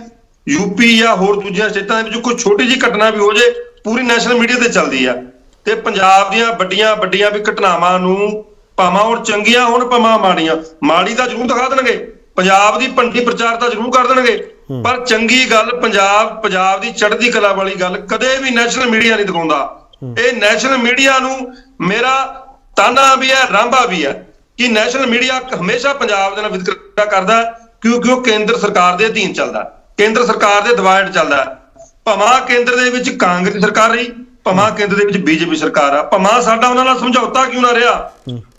ਯੂਪੀ ਜਾਂ ਹੋਰ ਦੂਜੀਆਂ ਸਟੇਟਾਂ ਦੇ ਵਿੱਚ ਕੋਈ ਛੋਟੀ ਜਿਹੀ ਘਟਨਾ ਵੀ ਹੋ ਜੇ ਪੂਰੀ ਨੈਸ਼ਨਲ ਮੀਡੀਆ ਤੇ ਚੱਲਦੀ ਆ। ਤੇ ਪੰਜਾਬ ਦੀਆਂ ਵੱਡੀਆਂ ਵੀ ਘਟਨਾਵਾਂ ਨੂੰ ਭਾਵਾਂ ਹੁਣ ਚੰਗੀਆਂ ਹੋਣ ਭਾਵਾਂ ਮਾੜੀ ਦਾ ਜ਼ਰੂਰ ਦਿਖਾ ਦੇਣਗੇ, ਪੰਜਾਬ ਦੀ ਭੰਡੀ ਪ੍ਰਚਾਰ ਤਾਂ ਜ਼ਰੂਰ ਕਰ ਦੇਣਗੇ, ਪਰ ਚੰਗੀ ਗੱਲ ਪੰਜਾਬ ਦੀ ਚੜ੍ਹਦੀ ਕਲਾ ਵਾਲੀ ਗੱਲ ਕਦੇ ਵੀ ਨੈਸ਼ਨਲ ਮੀਡੀਆ ਨਹੀਂ ਦਿਖਾਉਂਦਾ। ਇਹ ਨੈਸ਼ਨਲ ਮੀਡੀਆ ਨੂੰ ਮੇਰਾ ਤਾਨਾ ਵੀ ਹੈ, ਰਾਂਭਾ ਵੀ ਹੈ ਕਿ ਨੈਸ਼ਨਲ ਮੀਡੀਆ ਹਮੇਸ਼ਾ ਪੰਜਾਬ ਦੇ ਨਾਲ ਵਿਤਕਰਾ ਕਰਦਾ, ਕਿਉਂਕਿ ਉਹ ਕੇਂਦਰ ਸਰਕਾਰ ਦੇ ਅਧੀਨ ਚੱਲਦਾ, ਕੇਂਦਰ ਸਰਕਾਰ ਦੇ ਦਬਾਅ ਹੇਠ ਚੱਲਦਾ। ਭਾਵਾਂ ਕੇਂਦਰ ਦੇ ਵਿੱਚ ਕਾਂਗਰਸ ਸਰਕਾਰ ਰਹੀ, ਭਾਵਾਂ ਕੇਂਦਰ ਦੇ ਵਿੱਚ ਬੀਜੇਪੀ ਸਰਕਾਰ ਆ, ਭਾਵਾਂ ਸਾਡਾ ਉਹਨਾਂ ਨਾਲ ਸਮਝੌਤਾ ਕਿਉਂ ਨਾ ਰਿਹਾ,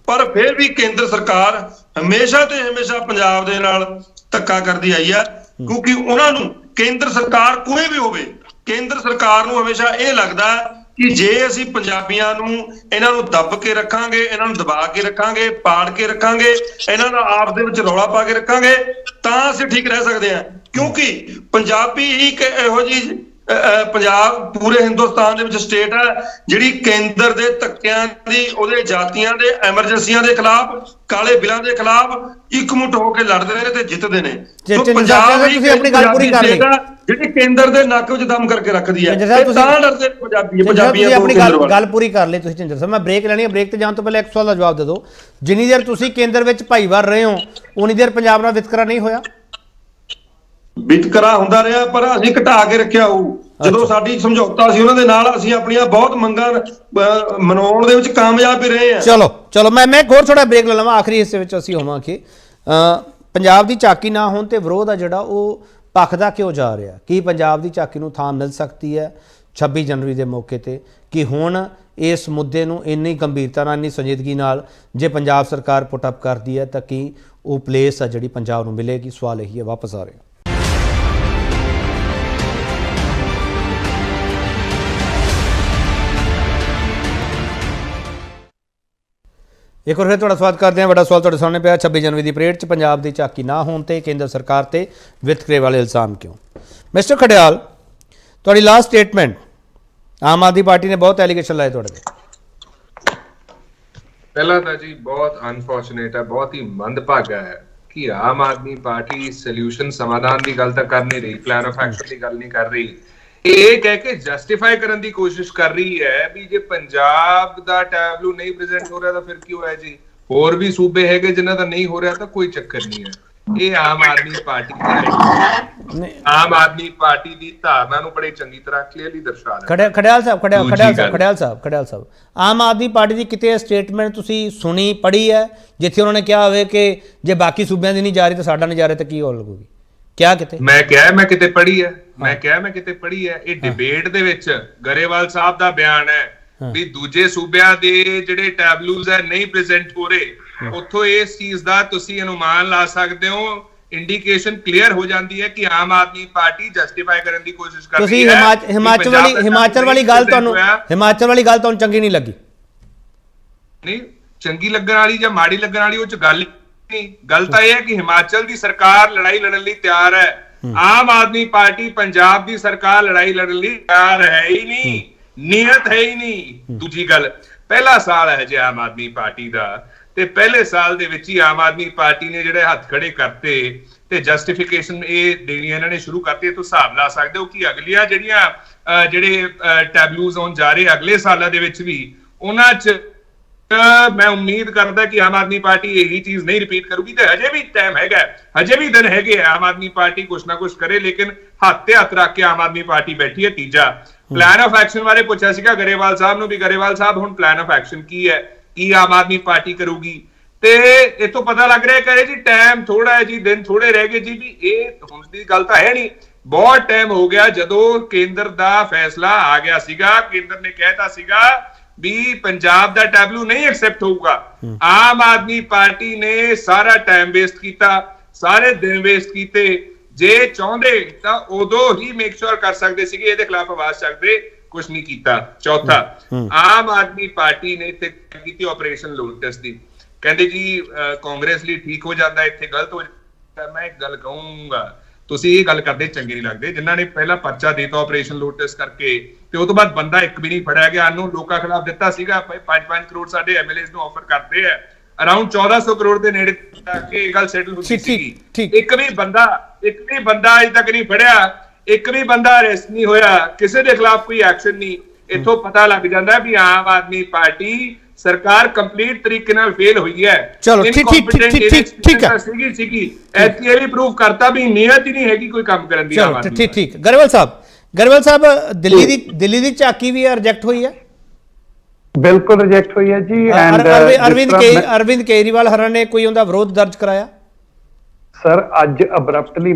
ਪਰ ਫਿਰ ਵੀ ਕੇਂਦਰ ਸਰਕਾਰ ਹਮੇਸ਼ਾ ਤੇ ਹਮੇਸ਼ਾ ਪੰਜਾਬ ਦੇ ਨਾਲ ਧੱਕਾ ਕਰਦੀ ਆਈ ਹੈ। ਕਿਉਂਕਿ ਉਹਨਾਂ ਨੂੰ ਕੇਂਦਰ ਸਰਕਾਰ ਕੋਈ ਵੀ ਹੋਵੇ, ਕੇਂਦਰ ਸਰਕਾਰ ਨੂੰ ਹਮੇਸ਼ਾ ਇਹ ਲੱਗਦਾ ਕਿ ਜੇ ਅਸੀਂ ਪੰਜਾਬੀਆਂ ਨੂੰ ਇਹਨਾਂ ਨੂੰ ਦੱਬ ਕੇ ਰੱਖਾਂਗੇ, ਇਹਨਾਂ ਨੂੰ ਦਬਾ ਕੇ ਰੱਖਾਂਗੇ, ਪਾੜ ਕੇ ਰੱਖਾਂਗੇ, ਇਹਨਾਂ ਦਾ ਆਪਸ ਦੇ ਵਿੱਚ ਰੌਲਾ ਪਾ ਕੇ ਰੱਖਾਂਗੇ ਤਾਂ ਅਸੀਂ ਠੀਕ ਰਹਿ ਸਕਦੇ ਹਾਂ। ਕਿਉਂਕਿ ਪੰਜਾਬੀ ਹੀ ਇੱਕ ਇਹੋ ਜਿਹੀ ਪੰਜਾਬ ਪੂਰੇ ਹਿੰਦੁਸਤਾਨ ਦੇ ਵਿੱਚ ਸਟੇਟ ਹੈ ਜਿਹੜੀ ਕੇਂਦਰ ਦੇ ਧੱਕਿਆਂ ਦੀ, ਉਹਦੇ ਜਾਤੀਆਂ ਦੇ ਐਮਰਜੈਂਸੀਆਂ ਦੇ ਖਿਲਾਫ, ਕਾਲੇ ਬਿੱਲਾਂ ਦੇ ਖਿਲਾਫ ਇਕਮੁੱਠ ਹੋ ਕੇ ਲੜਦੇ ਨੇ ਤੇ ਜਿੱਤਦੇ ਨੇ। ਪੰਜਾਬ ਹੀ ਆਪਣੀ ਗੱਲ ਪੂਰੀ ਕਰ ਲਈ ਜਿਹੜੀ ਕੇਂਦਰ ਦੇ ਨੱਕ ਵਿੱਚ ਦਮ ਕਰਕੇ ਰੱਖਦੀ ਹੈ, ਤਾਂ ਡਰਦੇ ਪੰਜਾਬੀਆਂ ਆਪਣੀ ਗੱਲ ਪੂਰੀ ਕਰ ਲਈ ਤੁਸੀਂ। ਝਿੰਜਰ ਸਾਹਿਬ ਮੈਂ ਬ੍ਰੇਕ ਲੈਣੀ ਹੈ, ਬ੍ਰੇਕ ਤੇ ਜਾਣ ਤੋਂ ਪਹਿਲਾਂ ਇੱਕ ਸਵਾਲ ਦਾ ਜਵਾਬ ਦੇ ਦਿਓ। ਜਿੰਨੀ ਦੇਰ ਤੁਸੀਂ ਕੇਂਦਰ ਵਿੱਚ ਭਾਈਵਾਲ ਰਹੇ ਹੋ ਉਨੀ ਦੇਰ ਪੰਜਾਬ ਨਾਲ ਵਿਤਕਰਾ ਨਹੀਂ ਹੋਇਆ? ਵਿਤਕਰਾ ਹੁੰਦਾ ਰਿਹਾ, ਪਰ ਅਸੀਂ ਘਟਾ ਕੇ ਰੱਖਿਆ ਹੋਊ। ਜਦੋਂ ਸਾਡੀ ਸਮਝੌਤਾ ਸੀ ਉਹਨਾਂ ਦੇ ਨਾਲ, ਅਸੀਂ ਆਪਣੀਆਂ ਬਹੁਤ ਮੰਗਾਂ ਮਨਾਉਣ ਦੇ ਵਿੱਚ ਕਾਮਯਾਬ ਵੀ ਰਹੇ ਹਾਂ। ਚਲੋ ਮੈਂ ਹੋਰ ਥੋੜਾ ਬ੍ਰੇਕ ਲੈ ਲਵਾਂ, ਆਖਰੀ ਹਿੱਸੇ ਵਿੱਚ ਅਸੀਂ ਹੋਵਾਂਗੇ। ਪੰਜਾਬ ਦੀ ਝਾਕੀ ਨਾ ਹੋਣ ਤੇ ਵਿਰੋਧ ਆ ਜਿਹੜਾ ਉਹ ਭਖਦਾ ਕਿਉਂ ਜਾ ਰਿਹਾ? ਕੀ ਪੰਜਾਬ ਦੀ ਝਾਕੀ ਨੂੰ ਥਾਂ ਮਿਲ ਸਕਦੀ ਹੈ 26 ਜਨਵਰੀ ਦੇ ਮੌਕੇ ਤੇ? ਕਿ ਹੁਣ ਇਸ ਮੁੱਦੇ ਨੂੰ ਇੰਨੀ ਗੰਭੀਰਤਾ ਨਾਲ, ਇੰਨੀ ਸੰਜੀਦਗੀ ਨਾਲ ਜੇ ਪੰਜਾਬ ਸਰਕਾਰ ਪੁੱਟ ਅਪ ਕਰਦੀ ਹੈ ਤਾਂ ਕੀ ਉਹ ਪਲੇਸ ਆ ਜਿਹੜੀ ਪੰਜਾਬ ਨੂੰ ਮਿਲੇਗੀ? ਸਵਾਲ ਇਹੀ ਹੈ। ਵਾਪਸ ਆ ਰਹੇ ਇੱਕ ਵਾਰ ਫਿਰ ਤੁਹਾਡਾ ਸਵਾਗਤ ਕਰਦੇ ਹਾਂ। ਵੱਡਾ ਸਵਾਲ ਤੁਹਾਡੇ ਸਾਹਮਣੇ ਪਿਆ, 26 ਜਨਵਰੀ ਦੀ ਪਰੇਡ 'ਚ ਪੰਜਾਬ ਦੀ ਝਾਕੀ ਨਾ ਹੋਣ ਤੇ ਕੇਂਦਰ ਸਰਕਾਰ ਤੇ ਵਿਤਕਰੇ ਵਾਲੇ ਇਲਜ਼ਾਮ ਕਿਉਂ? ਮਿਸਟਰ ਖੜਿਆਲ, ਤੁਹਾਡੀ last statement, Aam Aadmi party ਨੇ ਬਹੁਤ ਐਲੀਗੇਸ਼ਨ ਲਾਏ ਤੁਹਾਡੇ ਤੇ। ਪਹਿਲਾਂ ਤਾਂ ਜੀ ਬਹੁਤ ਅਨਫੋਰਚੂਨੇਟ ਹੈ, ਬਹੁਤ ਹੀ ਮੰਦਭਾਗਾ ਹੈ ਕਿ ਆਮ ਆਦਮੀ ਪਾਰਟੀ ਸੋਲੂਸ਼ਨ ਸਮਾਧਾਨ ਦੀ ਗੱਲ ਤਾਂ ਕਰ ਨਹੀਂ ਰਹੀ, ਪਲਾਨ ਆਫ ਐਕਸ਼ਨ ਦੀ ਗੱਲ ਨਹੀਂ ਕਰ ਰਹੀ। ਇਹ ਕਹਿ ਕੇ ਜਸਟੀਫਾਈ ਕਰਨ ਦੀ ਕੋਸ਼ਿਸ਼ ਕਰ ਰਹੀ ਹੈ ਵੀ ਜੇ ਪੰਜਾਬ ਦਾ ਟੈਬਲੂ ਨਹੀਂ ਪ੍ਰੈਜ਼ੈਂਟ ਹੋ ਰਿਹਾ ਤਾਂ ਫਿਰ ਕੀ ਹੋਇਆ ਜੀ? ਹੋਰ ਵੀ ਸੂਬੇ ਹੈਗੇ ਜਿਨ੍ਹਾਂ ਦਾ ਨਹੀਂ ਹੋ ਰਿਹਾ ਤਾਂ ਕੋਈ ਚੱਕਰ ਨਹੀਂ ਹੈ। ਇਹ ਆਮ ਆਦਮੀ ਪਾਰਟੀ ਦੀ ਆਮ ਆਦਮੀ ਪਾਰਟੀ ਦੀ ਧਾਰਨਾ ਨੂੰ ਬੜੇ ਚੰਗੀ ਤਰ੍ਹਾਂ ਕਲੀਅਰਲੀ ਦਰਸਾ ਰਿਹਾ। ਖੜਿਆਲ ਸਾਹਿਬ ਆਮ ਆਦਮੀ ਪਾਰਟੀ ਦੀ ਕਿਤੇ ਸਟੇਟਮੈਂਟ ਤੁਸੀਂ ਸੁਣੀ ਪੜ੍ਹੀ ਹੈ ਜਿੱਥੇ ਉਹਨਾਂ ਨੇ ਕਿਹਾ ਹੋਵੇ ਕਿ ਜੇ ਬਾਕੀ ਸੂਬਿਆਂ ਦੀ ਨਹੀਂ ਜਾ ਰਹੀ ਤਾਂ ਸਾਡਾ ਨਹੀਂ ਜਾ ਰਿਹਾ ਤਾਂ ਕੀ ਹੋ ਲੱਗੂਗੀ? ਕਿਹਾ ਕਿਤੇ? ਮੈਂ ਕਿਤੇ ਪੜ੍ਹੀ ਹੈ। ਇਹ ਡਿਬੇਟ ਦੇ ਵਿੱਚ ਗਰੇਵਾਲ ਸਾਹਿਬ ਦਾ ਬਿਆਨ ਹੈ ਵੀ ਦੂਜੇ ਸੂਬਿਆਂ ਦੇ ਜਿਹੜੇ ਟੈਬਲੂਜ਼ ਹੈ ਨਹੀਂ ਪ੍ਰੈਜ਼ੈਂਟ ਹੋ ਰਹੇ, ਉੱਥੋਂ ਇਸ ਚੀਜ਼ ਦਾ ਤੁਸੀਂ ਅਨੁਮਾਨ ਲਾ ਸਕਦੇ ਹੋ, ਇੰਡੀਕੇਸ਼ਨ ਕਲੀਅਰ ਹੋ ਜਾਂਦੀ ਹੈ ਕਿ ਆਮ ਆਦਮੀ ਪਾਰਟੀ ਜਸਟੀਫਾਈ ਕਰਨ ਦੀ ਕੋਸ਼ਿਸ਼ ਕਰ ਰਹੀ ਹੈ। ਤੁਸੀਂ ਹਿਮਾਚਲ ਵਾਲੀ ਗੱਲ ਤੁਹਾਨੂੰ ਚੰਗੀ ਨਹੀਂ ਲੱਗੀ? ਨਹੀਂ, ਚੰਗੀ ਲੱਗਣ ਵਾਲੀ ਜਾਂ ਮਾੜੀ ਲੱਗਣ ਵਾਲੀ ਉਹ ਚ ਗੱਲ ਨਹੀਂ। ਗੱਲ ਤਾਂ ਇਹ ਹੈ ਕਿ ਹਿਮਾਚਲ ਦੀ ਸਰਕਾਰ ਲੜਾਈ ਲੜਨ ਲਈ ਤਿਆਰ ਹੈ, ਆਮ ਆਦਮੀ ਪਾਰਟੀ ਪੰਜਾਬ ਦੀ ਸਰਕਾਰ ਲੜਾਈ ਲੜਨ ਲਈ ਤਿਆਰ ਹੈ ਹੀ ਨਹੀਂ, ਨੀਅਤ ਹੈ ਹੀ ਨਹੀਂ। ਦੂਜੀ ਗੱਲ, ਪਹਿਲਾ ਸਾਲ ਹੈ ਜੇ ਆਮ ਆਦਮੀ ਪਾਰਟੀ ਦਾ, ਤੇ ਪਹਿਲੇ ਸਾਲ ਦੇ ਵਿੱਚ ਹੀ ਆਮ ਆਦਮੀ ਪਾਰਟੀ ਨੇ ਜਿਹੜੇ ਹੱਥ ਖੜੇ ਕਰਤੇ ਤੇ ਜਸਟੀਫਿਕੇਸ਼ਨ ਇਹ ਦੇਣੀ ਇਹਨਾਂ ਨੇ ਸ਼ੁਰੂ ਕਰਤੀ। ਤੁਸੀਂ ਹਿਸਾਬ ਲਾ ਸਕਦੇ ਹੋ ਕਿ ਅਗਲੀਆਂ ਜਿਹੜੇ ਟੈਬਲੂਜ਼ ਆਉਣ ਜਾ ਰਹੇ ਅਗਲੇ ਸਾਲਾਂ ਦੇ ਵਿੱਚ ਵੀ, ਉਹਨਾਂ 'ਚ ਮੈਂ ਉਮੀਦ ਕਰਦਾ ਕਿ ਆਮ ਆਦਮੀ ਪਾਰਟੀ ਇਹੀ ਚੀਜ਼ ਨਹੀਂ ਰਿਪੀਟ ਕਰੂਗੀ। ਤੇ ਹਜੇ ਵੀ ਟਾਈਮ ਹੈਗਾ, ਹਜੇ ਵੀ ਦਿਨ ਹੈਗੇ, ਆਮ ਆਦਮੀ ਪਾਰਟੀ ਕੁਛ ਨਾ ਕੁਛ ਕਰੇ, ਲੇਕਿਨ ਹੱਥ ਤੇ ਹੱਥ ਰੱਖ ਕੇ ਆਮ ਆਦਮੀ ਪਾਰਟੀ ਬੈਠੀ ਹੈ। ਤੀਜਾ, ਪਲਾਨ ਆਫ ਐਕਸ਼ਨ ਬਾਰੇ ਪੁੱਛਿਆ ਸੀਗਾ ਗਰੇਵਾਲ ਸਾਹਿਬ ਨੂੰ ਵੀ ਗਰੇਵਾਲ ਸਾਹਿਬ ਹੁਣ ਪਲਾਨ ਆਫ ਐਕਸ਼ਨ ਕੀ ਹੈ, ਕੀ ਆਮ ਆਦਮੀ ਪਾਰਟੀ ਕਰੂਗੀ? ਤੇ ਇਤੋਂ ਪਤਾ ਲੱਗ ਰਿਹਾ ਕਰੇ ਜੀ ਟਾਈਮ ਥੋੜਾ ਹੈ ਜੀ, ਦਿਨ ਥੋੜੇ ਰਹਿ ਗਏ ਜੀ, ਵੀ ਇਹ ਹੁਣ ਦੀ ਗੱਲ ਤਾਂ ਹੈ ਨਹੀਂ। ਬਹੁਤ ਟਾਈਮ ਹੋ ਗਿਆ ਜਦੋਂ ਕੇਂਦਰ ਦਾ ਫੈਸਲਾ ਆ ਗਿਆ ਸੀਗਾ, ਕੇਂਦਰ ਨੇ ਕਹਿਤਾ ਸੀਗਾ ਵੀ ਪੰਜਾਬ ਦਾ ਟੈਬਲੂ ਨਹੀਂ ਐਕਸੈਪਟ ਹੋਊਗਾ। ਆਮ ਆਦਮੀ ਪਾਰਟੀ ਨੇ ਸਾਰਾ ਟਾਈਮ ਵੇਸਟ ਕੀਤਾ, ਸਾਰੇ ਦਿਨ ਵੇਸਟ ਕੀਤੇ। ਜੇ ਚਾਹੁੰਦੇ ਤਾਂ ਉਦੋਂ ਹੀ ਮੇਕ ਸ਼ੋਰ ਕਰ ਸਕਦੇ ਸੀਗੇ, ਇਹਦੇ ਖਿਲਾਫ ਆਵਾਜ਼ ਚੱਕਦੇ, ਕੁਛ ਨਹੀਂ ਕੀਤਾ। ਚੌਥਾ, ਆਮ ਆਦਮੀ ਪਾਰਟੀ ਨੇ ਇੱਥੇ ਕੀਤੀ ਆਪਰੇਸ਼ਨ ਲੋਟਸ ਦੀ, ਕਹਿੰਦੇ ਜੀ ਕਾਂਗਰਸ ਲਈ ਠੀਕ ਹੋ ਜਾਂਦਾ, ਇੱਥੇ ਗਲਤ ਹੋ ਜਾਂਦਾ। ਮੈਂ ਇੱਕ ਗੱਲ ਕਹੂੰਗਾ, ਤੁਸੀਂ ਇਹ ਗੱਲ ਕਰਦੇ ਚੰਗੇ ਨਹੀਂ ਲੱਗਦੇ। ਜਿਨ੍ਹਾਂ ਨੇ ਪਹਿਲਾਂ ਪਰਚਾ ਦੇਤਾ ਆਪਰੇਸ਼ਨ ਲੋਟਸ ਕਰਕੇ ਤੇ ਉਹ ਤੋਂ ਬਾਅਦ ਬੰਦਾ ਇੱਕ ਵੀ ਨਹੀਂ ਫੜਿਆ ਗਿਆ, ਨੂੰ ਲੋਕਾਂ ਖਿਲਾਫ ਦਿੱਤਾ ਸੀਗਾ 5-5 ਕਰੋੜ ਸਾਡੇ ਐਮਐਲਏਜ਼ ਨੂੰ ਆਫਰ ਕਰਦੇ ਆ, ਅਰਾਊਂਡ 1400 ਕਰੋੜ ਦੇ ਨੇੜੇ ਤੱਕ ਇਹ ਗੱਲ ਸੈਟਲ ਹੁੰਦੀ ਸੀਗੀ। ਇੱਕ ਵੀ ਬੰਦਾ ਅਜੇ ਤੱਕ ਨਹੀਂ ਫੜਿਆ, ਇੱਕ ਵੀ ਬੰਦਾ ਅਰੈਸਟ ਨਹੀਂ ਹੋਇਆ, ਕਿਸੇ ਦੇ ਖਿਲਾਫ ਕੋਈ ਐਕਸ਼ਨ ਨਹੀਂ। ਇੱਥੋਂ ਪਤਾ ਲੱਗ ਜਾਂਦਾ ਵੀ ਆਮ ਆਦਮੀ ਪਾਰਟੀ ਸਰਕਾਰ ਕੰਪਲੀਟ ਤਰੀਕੇ ਨਾਲ ਫੇਲ ਹੋਈ ਹੈ। ਚਲੋ ਠੀਕ ਹੈ, ਸੀਗੀ ਐਤਕੀ ਇਹ ਵੀ ਪ੍ਰੂਫ ਕਰਤਾ ਵੀ ਨੀਅਤ ਹੀ ਨਹੀਂ ਹੈਗੀ ਕੋਈ ਕੰਮ ਕਰਨ ਦੀ। ਠੀਕ। ਗਰੇਵਾਲ ਸਾਹਿਬ ਦਿੱਲੀ ਦੀ ਝਾਕੀ ਵੀ ਰਿਜੈਕਟ ਹੋਈ ਹੈ? ਬਿਲਕੁਲ ਰਿਜੈਕਟ ਹੋਈ ਹੈ ਜੀ। ਅਰਵਿੰਦ ਕੇਜਰੀਵਾਲ ਹਰਾਂ ਨੇ ਕੋਈ ਉਹਦਾ ਵਿਰੋਧ ਦਰਜ ਕਰਾਇਆ? ਸਰ ਅੱਜ ਅਬਰਪਟਲੀ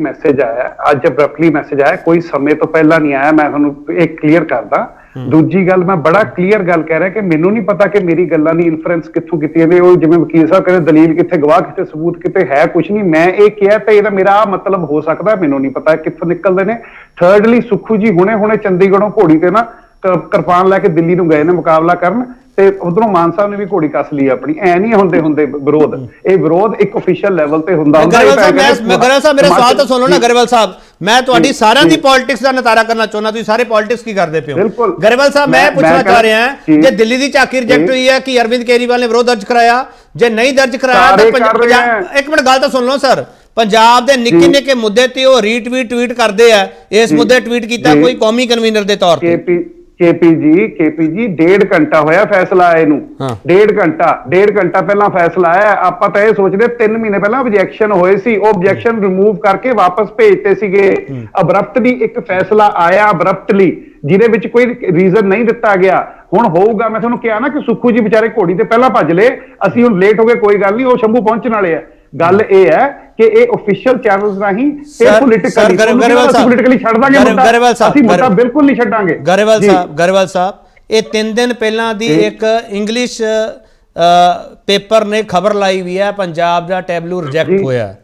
ਮੈਸੇਜ ਆਇਆ, ਕੋਈ ਸਮੇਂ ਤੋਂ ਪਹਿਲਾਂ ਨਹੀਂ ਆਇਆ, ਮੈਂ ਤੁਹਾਨੂੰ ਇਹ ਕਲੀਅਰ ਕਰਦਾ। ਦੂਜੀ ਗੱਲ, ਮੈਂ ਬੜਾ ਕਲੀਅਰ ਗੱਲ ਕਹਿ ਰਿਹਾ ਕਿ ਮੈਨੂੰ ਨਹੀਂ ਪਤਾ ਕਿ ਮੇਰੀ ਗੱਲਾਂ ਦੀ ਇਨਫਰੈਂਸ ਕਿੱਥੋਂ ਕੀਤੀ ਜਾਂਦੀ। ਉਹ ਜਿਵੇਂ ਵਕੀਲ ਸਾਹਿਬ ਕਹਿੰਦੇ ਦਲੀਲ ਕਿੱਥੇ, ਗਵਾਹ ਕਿੱਥੇ, ਸਬੂਤ ਕਿੱਥੇ, ਹੈ ਕੁਝ ਨਹੀਂ। ਮੈਂ ਇਹ ਕਿਹਾ ਤੇ ਇਹਦਾ ਮੇਰਾ ਮਤਲਬ ਹੋ ਸਕਦਾ, ਮੈਨੂੰ ਨਹੀਂ ਪਤਾ ਕਿੱਥੋਂ ਨਿਕਲਦੇ ਨੇ। ਥਰਡਲੀ, ਸੁੱਖੂ ਜੀ ਹੁਣੇ ਚੰਡੀਗੜ੍ਹੋਂ ਘੋੜੀ ਤੇ ਨਾ ਕਿਰਪਾਨ ਲੈ ਕੇ ਦਿੱਲੀ ਨੂੰ ਗਏ ਨੇ ਮੁਕਾਬਲਾ ਕਰਨ, ਤੇ ਉਧਰੋਂ ਮਾਨ ਸਾਹਿਬ ਨੇ ਵੀ ਘੋੜੀ ਕੱਸ ਲਈ ਆਪਣੀ। ਐ ਨਹੀਂ ਹੁੰਦੇ ਵਿਰੋਧ, ਇਹ ਵਿਰੋਧ ਇੱਕ ਅਫੀਸ਼ੀਅਲ ਲੈਵਲ ਤੇ ਹੁੰਦਾ। ਗਰੇਵਾਲ ਸਾਹਿਬ ਮੇਰਾ ਸਵਾਲ ਤਾਂ ਸੁਣ ਲਓ ਨਾ। ਗਰੇਵਾਲ ਸਾਹਿਬ, ਮੈਂ ਤੁਹਾਡੀ ਸਾਰਿਆਂ ਦੀ ਪੋਲਿਟਿਕਸ ਦਾ ਨਤਾਰਾ ਕਰਨਾ ਚਾਹੁੰਦਾ, ਤੁਸੀਂ ਸਾਰੇ ਪੋਲਿਟਿਕਸ ਕੀ ਕਰਦੇ ਪਿਓ? ਗਰੇਵਾਲ ਸਾਹਿਬ, ਮੈਂ ਪੁੱਛਣਾ ਚਾਹ ਰਿਹਾ ਜੇ ਦਿੱਲੀ ਦੀ ਝਾਕੀ ਰਿਜੈਕਟ ਹੋਈ ਹੈ ਕਿ ਅਰਵਿੰਦ ਕੇਜਰੀਵਾਲ ਨੇ ਵਿਰੋਧ ਦਰਜ ਕਰਾਇਆ? ਜੇ ਨਹੀਂ ਦਰਜ ਕਰਾਇਆ ਤਾਂ ਇੱਕ ਮਿੰਟ ਗੱਲ ਤਾਂ ਸੁਣ ਲਓ ਸਰ। ਪੰਜਾਬ ਦੇ ਨਿੱਕੇ ਮੁੱਦੇ ਤੇ ਉਹ ਰੀਟਵੀਟ ਟਵੀਟ ਕਰਦੇ ਆ, ਇਸ ਮੁੱਦੇ ਟਵੀਟ ਕੀਤਾ ਕੋਈ ਕੌਮੀ ਕਨਵੀਨਰ ਦੇ ਤੌਰ ਤੇ। ਕੇਪੀ ਜੀ 1.5 ਘੰਟਾ ਹੋਇਆ ਫੈਸਲਾ ਆਏ ਨੂੰ, 1.5 ਘੰਟਾ ਪਹਿਲਾਂ ਫੈਸਲਾ ਆਇਆ। ਆਪਾਂ ਤਾਂ ਇਹ ਸੋਚਦੇ 3 ਮਹੀਨੇ ਪਹਿਲਾਂ ਆਬਜੈਕਸ਼ਨ ਹੋਏ ਸੀ, ਉਹ ਆਬਜੈਕਸ਼ਨ ਰਿਮੂਵ ਕਰਕੇ ਵਾਪਸ ਭੇਜਤੇ ਸੀਗੇ। ਅਬਰਪਟਲੀ ਇੱਕ ਫੈਸਲਾ ਆਇਆ, ਅਬਰਪਟਲੀ, ਜਿਹਦੇ ਵਿੱਚ ਕੋਈ ਰੀਜ਼ਨ ਨਹੀਂ ਦਿੱਤਾ ਗਿਆ। ਹੁਣ ਹੋਊਗਾ, ਮੈਂ ਤੁਹਾਨੂੰ ਕਿਹਾ ਨਾ ਕਿ ਸੁੱਖੂ ਜੀ ਵਿਚਾਰੇ ਘੋੜੀ ਤੇ ਪਹਿਲਾਂ ਭੱਜ ਲਏ, ਅਸੀਂ ਹੁਣ ਲੇਟ ਹੋ ਗਏ, ਕੋਈ ਗੱਲ ਨਹੀਂ, ਉਹ ਸ਼ੰਭੂ ਪਹੁੰਚਣ ਵਾਲੇ ਆ। ਗੱਲ ਇਹ ਹੈ ਕਿ ਇਹ ਆਫੀਸ਼ੀਅਲ ਚੈਨਲਸ ਰਾਹੀਂ ਤੇ ਪੋਲੀਟੀਕਲੀ ਛੱਡ ਦਾਂਗੇ, ਅਸੀਂ ਮੁੱਦਾ ਬਿਲਕੁਲ ਨਹੀਂ ਛੱਡਾਂਗੇ। ਗਰੇਵਾਲ ਸਾਹਿਬ, ਇਹ 3 ਦਿਨ ਪਹਿਲਾਂ ਦੀ ਇੱਕ ਇੰਗਲਿਸ਼ ਪੇਪਰ ਨੇ ਖਬਰ ਲਾਈ ਵੀ ਹੈ ਪੰਜਾਬ ਦਾ ਟੈਬਲੂ ਰਿਜੈਕਟ ਹੋਇਆ।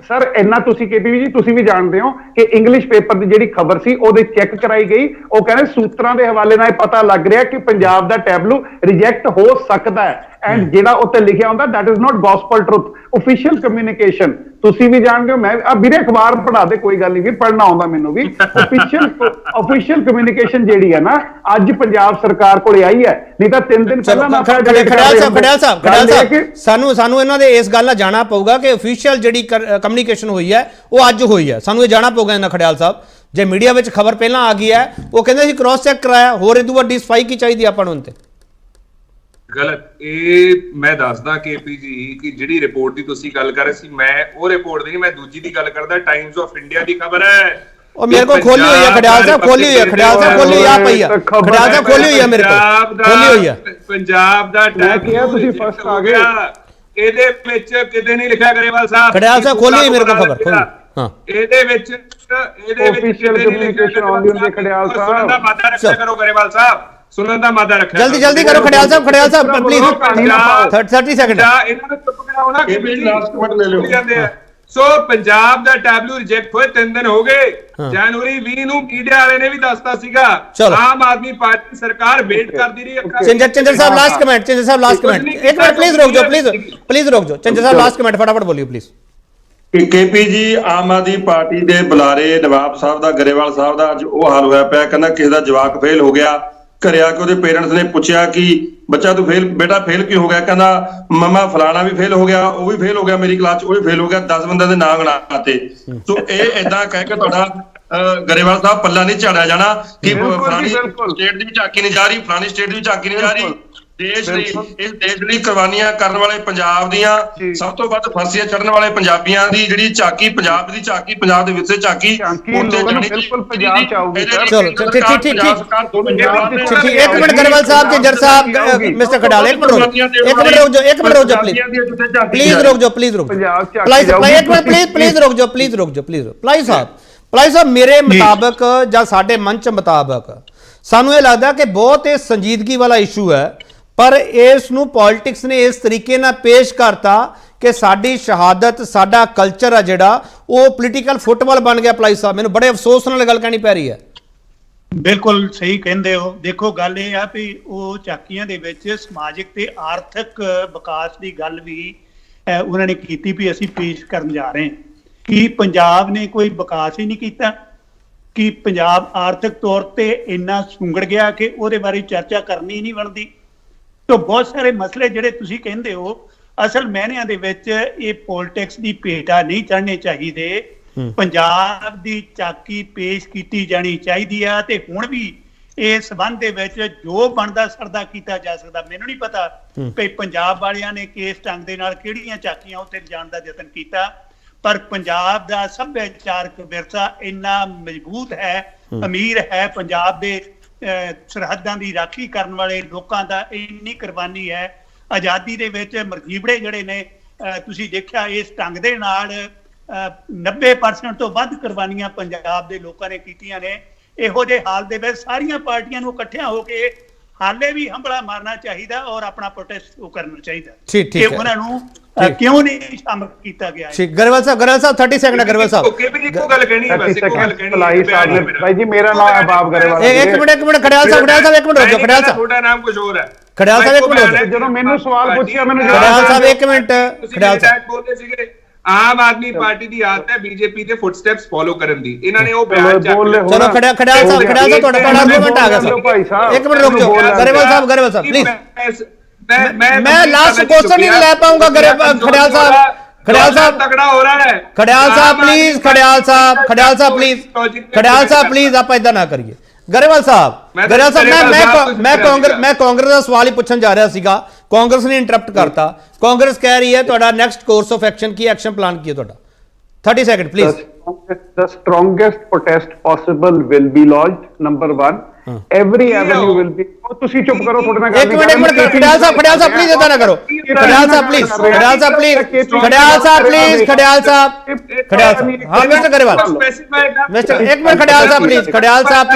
ਸਰ ਇੰਨਾ ਤੁਸੀਂ ਕੇਪੀ ਜੀ ਤੁਸੀਂ ਵੀ ਜਾਣਦੇ ਹੋ ਕਿ ਇੰਗਲਿਸ਼ ਪੇਪਰ ਦੀ ਜਿਹੜੀ ਖਬਰ ਸੀ ਉਹਦੇ ਚੈੱਕ ਕਰਾਈ ਗਈ, ਉਹ ਕਹਿੰਦੇ ਸੂਤਰਾਂ ਦੇ ਹਵਾਲੇ ਨਾਲ ਇਹ ਪਤਾ ਲੱਗ ਰਿਹਾ ਕਿ ਪੰਜਾਬ ਦਾ ਟੈਬਲੂ ਰਿਜੈਕਟ ਹੋ ਸਕਦਾ ਹੈ। ਐਂਡ ਜਿਹੜਾ ਉੱਤੇ ਲਿਖਿਆ ਹੁੰਦਾ that is not gospel truth, official communication. ਤੁਸੀਂ ਵੀ ਜਾਣਦੇ ਹੋ, ਮੈਂ ਵੀਰੇ ਅਖਬਾਰ ਪੜ੍ਹਾ ਦੇ, ਕੋਈ ਗੱਲ ਨਹੀਂ ਵੀ ਪੜ੍ਹਨਾ ਆਉਂਦਾ ਮੈਨੂੰ ਵੀ। ਆਫੀਸ਼ੀਅਲ ਕਮਿਊਨੀਕੇਸ਼ਨ ਜਿਹੜੀ ਹੈ ਨਾ ਅੱਜ ਪੰਜਾਬ ਸਰਕਾਰ ਕੋਲੇ ਆਈ ਹੈ, ਨਹੀਂ ਤਾਂ 3 ਦਿਨ ਪਹਿਲਾਂ ਸਾਨੂੰ ਇਹਨਾਂ ਦੇ ਇਸ ਗੱਲ ਨਾਲ ਜਾਣਾ ਪਊਗਾ ਕਿ ਆਫੀਸ਼ੀਅਲ ਜਿਹੜੀ ਕਮਿਊਨੀਕੇਸ਼ਨ ਹੋਈ ਹੈ ਉਹ ਅੱਜ ਹੋਈ ਹੈ। ਸਾਨੂੰ ਇਹ ਜਾਣਾ ਪਊਗਾ ਇਹਨਾਂ ਖੜਿਆਲ ਸਾਹਿਬ। ਜੇ ਮੀਡੀਆ ਵਿੱਚ ਖਬਰ ਪਹਿਲਾਂ ਆ ਗਈ ਹੈ, ਉਹ ਕਹਿੰਦੇ ਸੀ ਕ੍ਰਾਸ ਚੈੱਕ ਕਰਾਇਆ, ਹੋਰ ਇਦੋਂ ਵੱਡੀ ਸਫਾਈ ਕੀ ਚਾਹੀਦੀ ਆਪਾਂ ਨੂੰ? ਗਲਤ ਇਹ ਮੈਂ ਦੱਸਦਾ ਕੇਪੀ ਜੀ ਕਿ ਜਿਹੜੀ ਰਿਪੋਰਟ ਦੀ ਤੁਸੀਂ ਗੱਲ ਕਰ ਰਹੇ ਸੀ, ਮੈਂ ਉਹ ਰਿਪੋਰਟ ਦੀ ਨਹੀਂ, ਮੈਂ ਦੂਜੀ ਦੀ ਗੱਲ ਕਰਦਾ। ਟਾਈਮਜ਼ ਆਫ ਇੰਡੀਆ ਦੀ ਖਬਰ ਹੈ, ਉਹ ਮੇਰੇ ਕੋਲ ਖੋਲੀ ਹੋਈ ਹੈ, ਖੜਿਆਲ ਸਾਹਿਬ ਖੋਲੀ ਹੋਈ ਹੈ, ਖੜਿਆਲ ਸਾਹਿਬ ਖੋਲੀ ਹੋਈ ਆ ਪਈ ਆ, ਖੜਿਆਲ ਸਾਹਿਬ ਖੋਲੀ ਹੋਈ ਹੈ, ਮੇਰੇ ਕੋਲ ਖੋਲੀ ਹੋਈ ਹੈ। ਪੰਜਾਬ ਦਾ ਕਿਹਾ ਤੁਸੀਂ ਫਸਟ ਆ ਗਏ, ਇਹਦੇ ਵਿੱਚ ਕਿਤੇ ਨਹੀਂ ਲਿਖਿਆ ਗਰੇਵਾਲ ਸਾਹਿਬ, ਖੜਿਆਲ ਸਾਹਿਬ ਖੋਲੀ ਹੋਈ ਮੇਰੇ ਕੋਲ ਖਬਰ ਖੋਲੀ। ਹਾਂ, ਇਹਦੇ ਵਿੱਚ Official communication ਆਉਂਦੀ ਹੁੰਦੀ ਹੈ ਖੜਿਆਲ ਸਾਹਿਬ। ਸੁਣਨ ਦਾ ਮਾਦਾ ਰੱਖਿਆ ਕਰੋ ਗਰੇਵਾਲ ਸਾਹਿਬ, ਸੁਣਨ ਦਾ ਮਾਦਾ ਰੱਖਿਆ ਜਲਦੀ ਜਲਦੀ ਕਰੋ ਖੜਿਆਲ ਸਾਹਿਬ, ਖੜਿਆਲ ਸਾਹਿਬ ਪਲੀਜ਼ 30 ਸੈਕਿੰਡ। ਇਹਨਾਂ ਨੂੰ ਚੁੱਪ ਕਰਾਉਣਾ ਕਿ ਲਾਸਟ ਕਮੈਂਟ ਲੈ ਲਿਓ ਜਾਂਦੇ ਆ। ਸੋ ਪੰਜਾਬ ਦਾ ਟੈਬਲੂ ਰਿਜੈਕਟ ਹੋਏ 3 ਦਿਨ ਹੋ ਗਏ। ਜਨਵਰੀ 20 ਨੂੰ ਮੀਡੀਆ ਵਾਲੇ ਨੇ ਵੀ ਦੱਸਤਾ ਸੀਗਾ, ਆਮ ਆਦਮੀ ਪਾਰਟੀ ਸਰਕਾਰ ਵੇਟ ਕਰਦੀ ਰਹੀ। ਚੰਦਰ ਸਾਹਿਬ ਲਾਸਟ ਕਮੈਂਟ, ਚੰਦਰ ਸਾਹਿਬ ਲਾਸਟ ਕਮੈਂਟ, ਇੱਕ ਮਿੰਟ ਪਲੀਜ਼ ਰੁਕ ਜਾਓ, ਪਲੀਜ਼ ਰੁਕ ਜਾਓ। ਚੰਦਰ ਸਾਹਿਬ ਲਾਸਟ ਕਮੈਂਟ ਫਟਾਫਟ ਬੋਲਿਓ ਪਲੀਜ਼। ਕੇਪੀ ਜੀ, ਆਮ ਆਦਮੀ ਪਾਰਟੀ ਦੇ ਬੁਲਾਰੇ ਨਵਾਬ ਸਾਹਿਬ ਦਾ, ਗਰੇਵਾਲ ਸਾਹਿਬ ਦਾ ਅੱਜ ਉਹ ਹਾਲ ਹੋਇਆ ਪਿਆ, ਕਹਿੰਦਾ ਕਿਸੇ ਦਾ ਜਵਾਕ ਫੇਲ ਹੋ ਗਿਆ। ਘਰੇ ਆ ਕੇ ਉਹਦੇ ਪੇਰੈਂਟਸ ਨੇ ਪੁੱਛਿਆ ਕਿ ਬੱਚਾ ਤੂੰ ਬੇਟਾ ਫੇਲ ਕਿਉਂ ਹੋ ਗਿਆ? ਕਹਿੰਦਾ ਮਮਾ ਫਲਾਣਾ ਵੀ ਫੇਲ ਹੋ ਗਿਆ, ਉਹ ਵੀ ਫੇਲ ਹੋ ਗਿਆ, ਮੇਰੀ ਕਲਾਸ 'ਚ ਉਹ ਵੀ ਫੇਲ ਹੋ ਗਿਆ, 10 ਬੰਦਿਆਂ ਦੇ ਨਾਂ ਗਣਾਤੇ। ਸੋ ਇਹ ਏਦਾਂ ਕਹਿ ਕੇ ਤੁਹਾਡਾ ਗਰੇਵਾਲ ਸਾਹਿਬ ਪੱਲਾ ਨਹੀਂ ਝਾੜਿਆ ਜਾਣਾ ਕਿ ਫਲਾਣੀ ਸਟੇਟ ਦੀ ਵੀ ਝਾਕੀ ਨਹੀਂ ਜਾ ਰਹੀ, ਫਲਾਣੀ ਸਟੇਟ ਦੀ ਵੀ ਝਾਕੀ ਨਹੀਂ ਜਾ ਰਹੀ। ਦੇਸ਼ ਲਈ, ਇਸ ਦੇਸ਼ ਲਈ ਕੁਰਬਾਨੀਆਂ ਕਰਨ ਵਾਲੇ ਪੰਜਾਬ ਦੀਆਂ, ਸਭ ਤੋਂ ਵੱਧ ਫਾਂਸੀਆਂ ਚੜਨ ਵਾਲੇ ਪੰਜਾਬੀਆਂ ਦੀ ਜਿਹੜੀ ਝਾਕੀ, ਪੰਜਾਬ ਦੀ ਝਾਕੀ, ਪੰਜਾਬ ਦੇ ਵਿਰਸੇ ਝਾਕੀ ਬਿਲਕੁਲ ਪੰਜਾਬ ਚ ਆਊਗੀ ਸਰ। ਚਲੋ ਠੀਕ। ਇੱਕ ਮਿੰਟ ਗਰੇਵਾਲ ਸਾਹਿਬ, ਚੰਦਰ ਸਾਹਿਬ, ਮਿਸਟਰ ਖੜਾਲ, ਇੱਕ ਮਿੰਟ ਰੁਕ ਜਾਓ ਪਲੀਜ਼ ਰੁਕ ਜਾਓ ਪਲੀਜ਼ ਰੁਕ ਜਾਓ ਪਲਾਈ ਸਾਹਿਬ ਮੇਰੇ ਮੁਤਾਬਕ ਜਾਂ ਸਾਡੇ ਮੰਚ ਮੁਤਾਬਕ ਸਾਨੂੰ ਇਹ ਲੱਗਦਾ ਕਿ ਬਹੁਤ ਹੀ ਸੰਜੀਦਗੀ ਵਾਲਾ ਇਸ਼ੂ ਹੈ, ਪਰ ਇਸ ਨੂੰ ਪੋਲਿਟਿਕਸ ਨੇ ਇਸ ਤਰੀਕੇ ਨਾਲ ਪੇਸ਼ ਕਰਤਾ ਕਿ ਸਾਡੀ ਸ਼ਹਾਦਤ, ਸਾਡਾ ਕਲਚਰ ਆ ਜਿਹੜਾ ਉਹ ਪੋਲੀਟੀਕਲ ਫੁੱਟਬਾਲ ਬਣ ਗਿਆ। ਪਲਾਈ ਸਾਹਿਬ, ਮੈਨੂੰ ਬੜੇ ਅਫਸੋਸ ਨਾਲ ਗੱਲ ਕਹਿਣੀ ਪੈ ਰਹੀ ਹੈ। ਬਿਲਕੁਲ ਸਹੀ ਕਹਿੰਦੇ ਹੋ। ਦੇਖੋ ਗੱਲ ਇਹ ਆ ਵੀ ਉਹ ਝਾਕੀਆਂ ਦੇ ਵਿੱਚ ਸਮਾਜਿਕ ਤੇ ਆਰਥਿਕ ਵਿਕਾਸ ਦੀ ਗੱਲ ਵੀ ਉਹਨਾਂ ਨੇ ਕੀਤੀ ਵੀ ਅਸੀਂ ਪੇਸ਼ ਕਰਨ ਜਾ ਰਹੇ ਹਾਂ। ਕਿ ਪੰਜਾਬ ਨੇ ਕੋਈ ਵਿਕਾਸ ਹੀ ਨਹੀਂ ਕੀਤਾ, ਕਿ ਪੰਜਾਬ ਆਰਥਿਕ ਤੌਰ ਤੇ ਇੰਨਾ ਸੁੰਗੜ ਗਿਆ ਕਿ ਉਹਦੇ ਬਾਰੇ ਚਰਚਾ ਕਰਨੀ ਨਹੀਂ ਬਣਦੀ। ਤਾਂ ਬਹੁਤ ਸਾਰੇ ਮਸਲੇ ਜਿਹੜੇ ਤੁਸੀਂ ਕਹਿੰਦੇ ਹੋ, ਅਸਲ ਮਾਇਨਿਆਂ ਦੇ ਵਿੱਚ ਇਹ ਪੋਲਿਟਿਕਸ ਦੀ ਭੇਟਾ ਨਹੀਂ ਚੜ੍ਹਨੇ ਚਾਹੀਦੇ। ਪੰਜਾਬ ਦੀ ਝਾਕੀ ਪੇਸ਼ ਕੀਤੀ ਜਾਣੀ ਚਾਹੀਦੀ ਆ, ਤੇ ਹੁਣ ਵੀ ਇਸ ਸੰਬੰਧ ਦੇ ਵਿੱਚ ਜੋ ਬਣਦਾ ਸਰਦਾ ਕੀਤਾ ਜਾ ਸਕਦਾ। ਮੈਨੂੰ ਨਹੀਂ ਪਤਾ ਕਿ ਪੰਜਾਬ ਵਾਲਿਆਂ ਨੇ ਕਿਸ ਢੰਗ ਦੇ ਨਾਲ ਕਿਹੜੀਆਂ ਝਾਕੀਆਂ ਉੱਤੇ ਲਿਜਾਣ ਦਾ ਯਤਨ ਕੀਤਾ, ਪਰ ਪੰਜਾਬ ਦਾ ਸੱਭਿਆਚਾਰਕ ਵਿਰਸਾ ਇੰਨਾ ਮਜ਼ਬੂਤ ਹੈ, ਅਮੀਰ ਹੈ। ਪੰਜਾਬ ਦੇ ਸਰਹੱਦਾਂ ਦੀ ਰਾਖੀ ਕਰਨ ਵਾਲੇ ਲੋਕਾਂ ਦਾ ਇੰਨੀ ਕੁਰਬਾਨੀ ਹੈ। ਆਜ਼ਾਦੀ ਦੇ ਵਿੱਚ ਮਰਜੀਬੜੇ ਜਿਹੜੇ ਨੇ, ਤੁਸੀਂ ਦੇਖਿਆ ਇਸ ਢੰਗ ਦੇ ਨਾਲ 90% ਤੋਂ ਵੱਧ ਕੁਰਬਾਨੀਆਂ ਪੰਜਾਬ ਦੇ ਲੋਕਾਂ ਨੇ ਕੀਤੀਆਂ ਨੇ। ਇਹੋ ਜਿਹੇ ਹਾਲ ਦੇ ਵਿੱਚ ਸਾਰੀਆਂ ਪਾਰਟੀਆਂ ਨੂੰ ਇਕੱਠਿਆਂ ਹੋ ਕੇ ਹਾਲੇ ਵੀ ਹੰਭਲਾ ਮਾਰਨਾ ਚਾਹੀਦਾ ਔਰ ਆਪਣਾ ਪ੍ਰੋਟੈਸਟ ਕਰਨਾ ਚਾਹੀਦਾ ਕਿ ਉਹਨਾਂ ਨੂੰ ਕਿਉਂ ਨਹੀਂ ਸ਼ਾਮਲ ਕੀਤਾ ਗਿਆ। ਠੀਕ, ਗਰੇਵਾਲ ਸਾਹਿਬ 30 ਸੈਕਿੰਡ। ਗਰੇਵਾਲ ਸਾਹਿਬ ਇੱਕੋ ਗੱਲ ਕਹਿਣੀ ਹੈ, ਬਸ ਇੱਕੋ ਗੱਲ ਕਹਿਣੀ ਹੈ। ਭਾਈ ਜੀ ਮੇਰਾ ਨਾਮ ਹੈ ਬਾਬ ਗਰੇਵਾਲ। ਇੱਕ ਮਿੰਟ ਖੜਿਆਲ ਸਾਹਿਬ ਇੱਕ ਮਿੰਟ ਰੁਕ ਜਾਓ। ਖੜਿਆਲ ਸਾਹਿਬ, ਤੁਹਾਡਾ ਨਾਮ ਕੁਝ ਹੋਰ ਹੈ। ਖੜਿਆਲ ਸਾਹਿਬ ਇੱਕ ਮਿੰਟ ਰੁਕ ਜਾਓ। ਜਦੋਂ ਮੈਨੂੰ ਸਵਾਲ ਪੁੱਛਿਆ ਮੈਨੂੰ ਖੜਿਆਲ ਸਾਹਿਬ ਇੱਕ ਮਿੰਟ। ਖੜਿਆਲ ਸਾਹਿਬ ਬੋਲਦੇ ਸੀਗੇ ਆਮ ਆਦਮੀ ਪਾਰਟੀ ਦੀ ਆਦਤ ਹੈ ਬੀਜੇਪੀ ਦੇ ਫੁੱਟਸਟੈਪਸ ਫੋਲੋ ਕਰਨ ਦੀ। ਇਹਨਾਂ ਨੇ ਉਹ ਬਿਆਨ ਚਲੋ ਖੜਿਆਲ ਸਾਹਿਬ ਤੁਹਾਡਾ ਆਰਗੂਮੈਂਟ ਆ ਗਿਆ ਸਰ। ਇੱਕ ਮਿੰਟ ਰੁਕ ਜਾਓ। ਗਰੇਵਾਲ ਸਾਹਿਬ ਪਲੀਜ਼। ਮੈਂ ਲਾਸਟ क्वेश्चन नहीं ले पाऊंगा। खड़ियाल साहब तगड़ा हो रहा है। खड़ियाल साहब प्लीज आप इदा ना करिए। ਗਰੇਵਾਲ ਸਾਹਿਬ ਮੈਂ ਕਾਂਗਰਸ ਦਾ ਸਵਾਲ ਹੀ ਪੁੱਛਣ ਜਾ ਰਿਹਾ ਸੀਗਾ, ਕਾਂਗਰਸ ਨੇ ਇੰਟਰਪਟ ਕਰਤਾ। ਕਾਂਗਰਸ ਕਹਿ ਰਹੀ ਹੈ ਤੁਹਾਡਾ ਨੈਕਸਟ ਕੋਰਸ ਆਫ ਐਕਸ਼ਨ ਕੀ, ਐਕਸ਼ਨ ਪਲਾਨ ਕੀ ਹੈ ਤੁਹਾਡਾ? 30 second please. The strongest protest possible will be lodged. Number 1, every avenue will be। ਤੁਸੀਂ ਚੁੱਪ ਕਰੋ, ਤੁਹਾਡੇ ਨਾਲ ਗੱਲ ਇੱਕ ਮਿੰਟ ਖੜਿਆਲ ਸਾਹਿਬ ਪਲੀਜ਼ ਇਦਾਂ ਨਾ ਕਰੋ। ਖੜਿਆਲ ਸਾਹਿਬ ਪਲੀਜ਼ ਹਾਂ ਮਿਸਟਰ ਗਰੇਵਾਲ ਇੱਕ ਮਿੰਟ। ਖੜਿਆਲ ਸਾਹਿਬ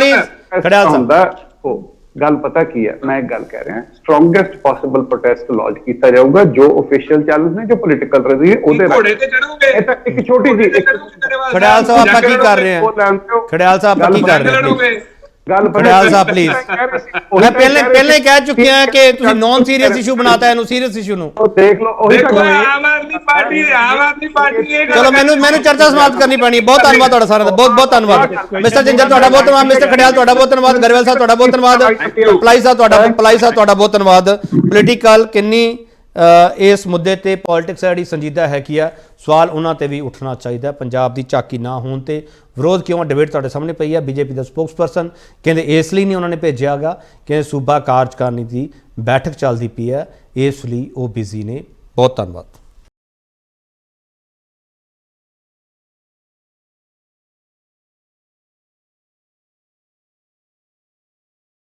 ਗੱਲ ਪਤਾ ਕੀ ਹੈ, ਮੈਂ ਇੱਕ ਗੱਲ ਕਹਿ ਰਿਹਾ, ਸਟਰੋਂਗੈਸਟ ਪੋਸੀਬਲ ਪ੍ਰੋਟੈਸਟ ਲੌਂਚ ਕੀਤਾ ਜਾਊਗਾ। ਜੋ ਆਫੀਸ਼ੀਅਲ ਚੈਨਲ ਨੇ, ਜੋ ਪੋਲੀਟੀਕਲ ਰਜ਼ੀ ਉਹਦੇ ਘੋੜੇ ਤੇ ਚੜੋਗੇ। ਇਹ ਤਾਂ ਇੱਕ ਛੋਟੀ ਜੀ ਖੜਿਆਲ ਸਾਹਿਬ ਆਪਾਂ ਕੀ ਕਰ ਰਹੇ ਹਾਂ? ਖੜਿਆਲ ਸਾਹਿਬ ਆਪਾਂ ਕੀ ਕਰ ਰਹੇ ਹਾਂ? ਗੱਲ ਖੜਿਆਲ ਸਾਹਿਬ ਪਲੀਜ਼। ਮੈਂ ਪਹਿਲੇ ਹੀ ਕਹਿ ਚੁੱਕਿਆ ਕਿ ਤੁਸੀਂ ਨॉन ਸੀਰੀਅਸ ਇਸ਼ੂ ਬਣਾਤਾ ਇਹਨੂੰ ਸੀਰੀਅਸ ਇਸ਼ੂ ਨੂੰ। ਉਹ ਦੇਖ ਲਓ, ਉਹੀ ਤਾਂ ਆਮ ਆਦਮੀ ਪਾਰਟੀ ਚਲੋ ਮੈਨੂੰ ਚਰਚਾ ਸਮਾਪਤ ਕਰਨੀ ਪੈਣੀ। ਬਹੁਤ ਧੰਨਵਾਦ ਤੁਹਾਡਾ ਸਾਰਿਆਂ ਦਾ, ਬਹੁਤ ਧੰਨਵਾਦ। ਮਿਸਟਰ ਜਿੰਜਰ ਤੁਹਾਡਾ ਬਹੁਤ ਧੰਨਵਾਦ, ਮਿਸਟਰ ਖੜਿਆਲ ਤੁਹਾਡਾ ਬਹੁਤ ਧੰਨਵਾਦ, ਗਰੇਵਾਲ ਸਾਹਿਬ ਤੁਹਾਡਾ ਬਹੁਤ ਧੰਨਵਾਦ, ਪਲਾਈ ਸਾਹਿਬ ਤੁਹਾਡਾ ਬਹੁਤ ਧੰਨਵਾਦ। ਪੋਲੀਟੀਕਲ ਕਿੰਨੀ ਇਸ ਮੁੱਦੇ ਤੇ ਪੋਲਿਟਿਕਸ ਜਿਹੜੀ ਸੰਜੀਦਾ ਹੈ ਕੀ ਆ, ਸਵਾਲ ਉਹਨਾਂ ਤੇ ਵੀ ਉੱਠਣਾ ਚਾਹੀਦਾ। ਪੰਜਾਬ ਦੀ ਝਾਕੀ ਨਾ ਹੋਣ ਤੇ ਵਿਰੋਧ ਕਿਉਂ, ਡਿਬੇਟ ਤੁਹਾਡੇ ਸਾਹਮਣੇ ਪਈ ਹੈ। ਬੀਜੇਪੀ ਦਾ ਸਪੋਕਸਪਰਸਨ ਕਹਿੰਦੇ ਇਸ ਲਈ ਨਹੀਂ ਉਹਨਾਂ ਨੇ ਭੇਜਿਆ ਗਾ ਕਿ ਸੂਬਾ ਕਾਰਜਕਾਰਨੀ ਦੀ ਬੈਠਕ ਚੱਲਦੀ ਪਈ ਹੈ, ਇਸ ਲਈ ਉਹ ਬਿਜ਼ੀ ਨੇ। ਬਹੁਤ ਧੰਨਵਾਦ।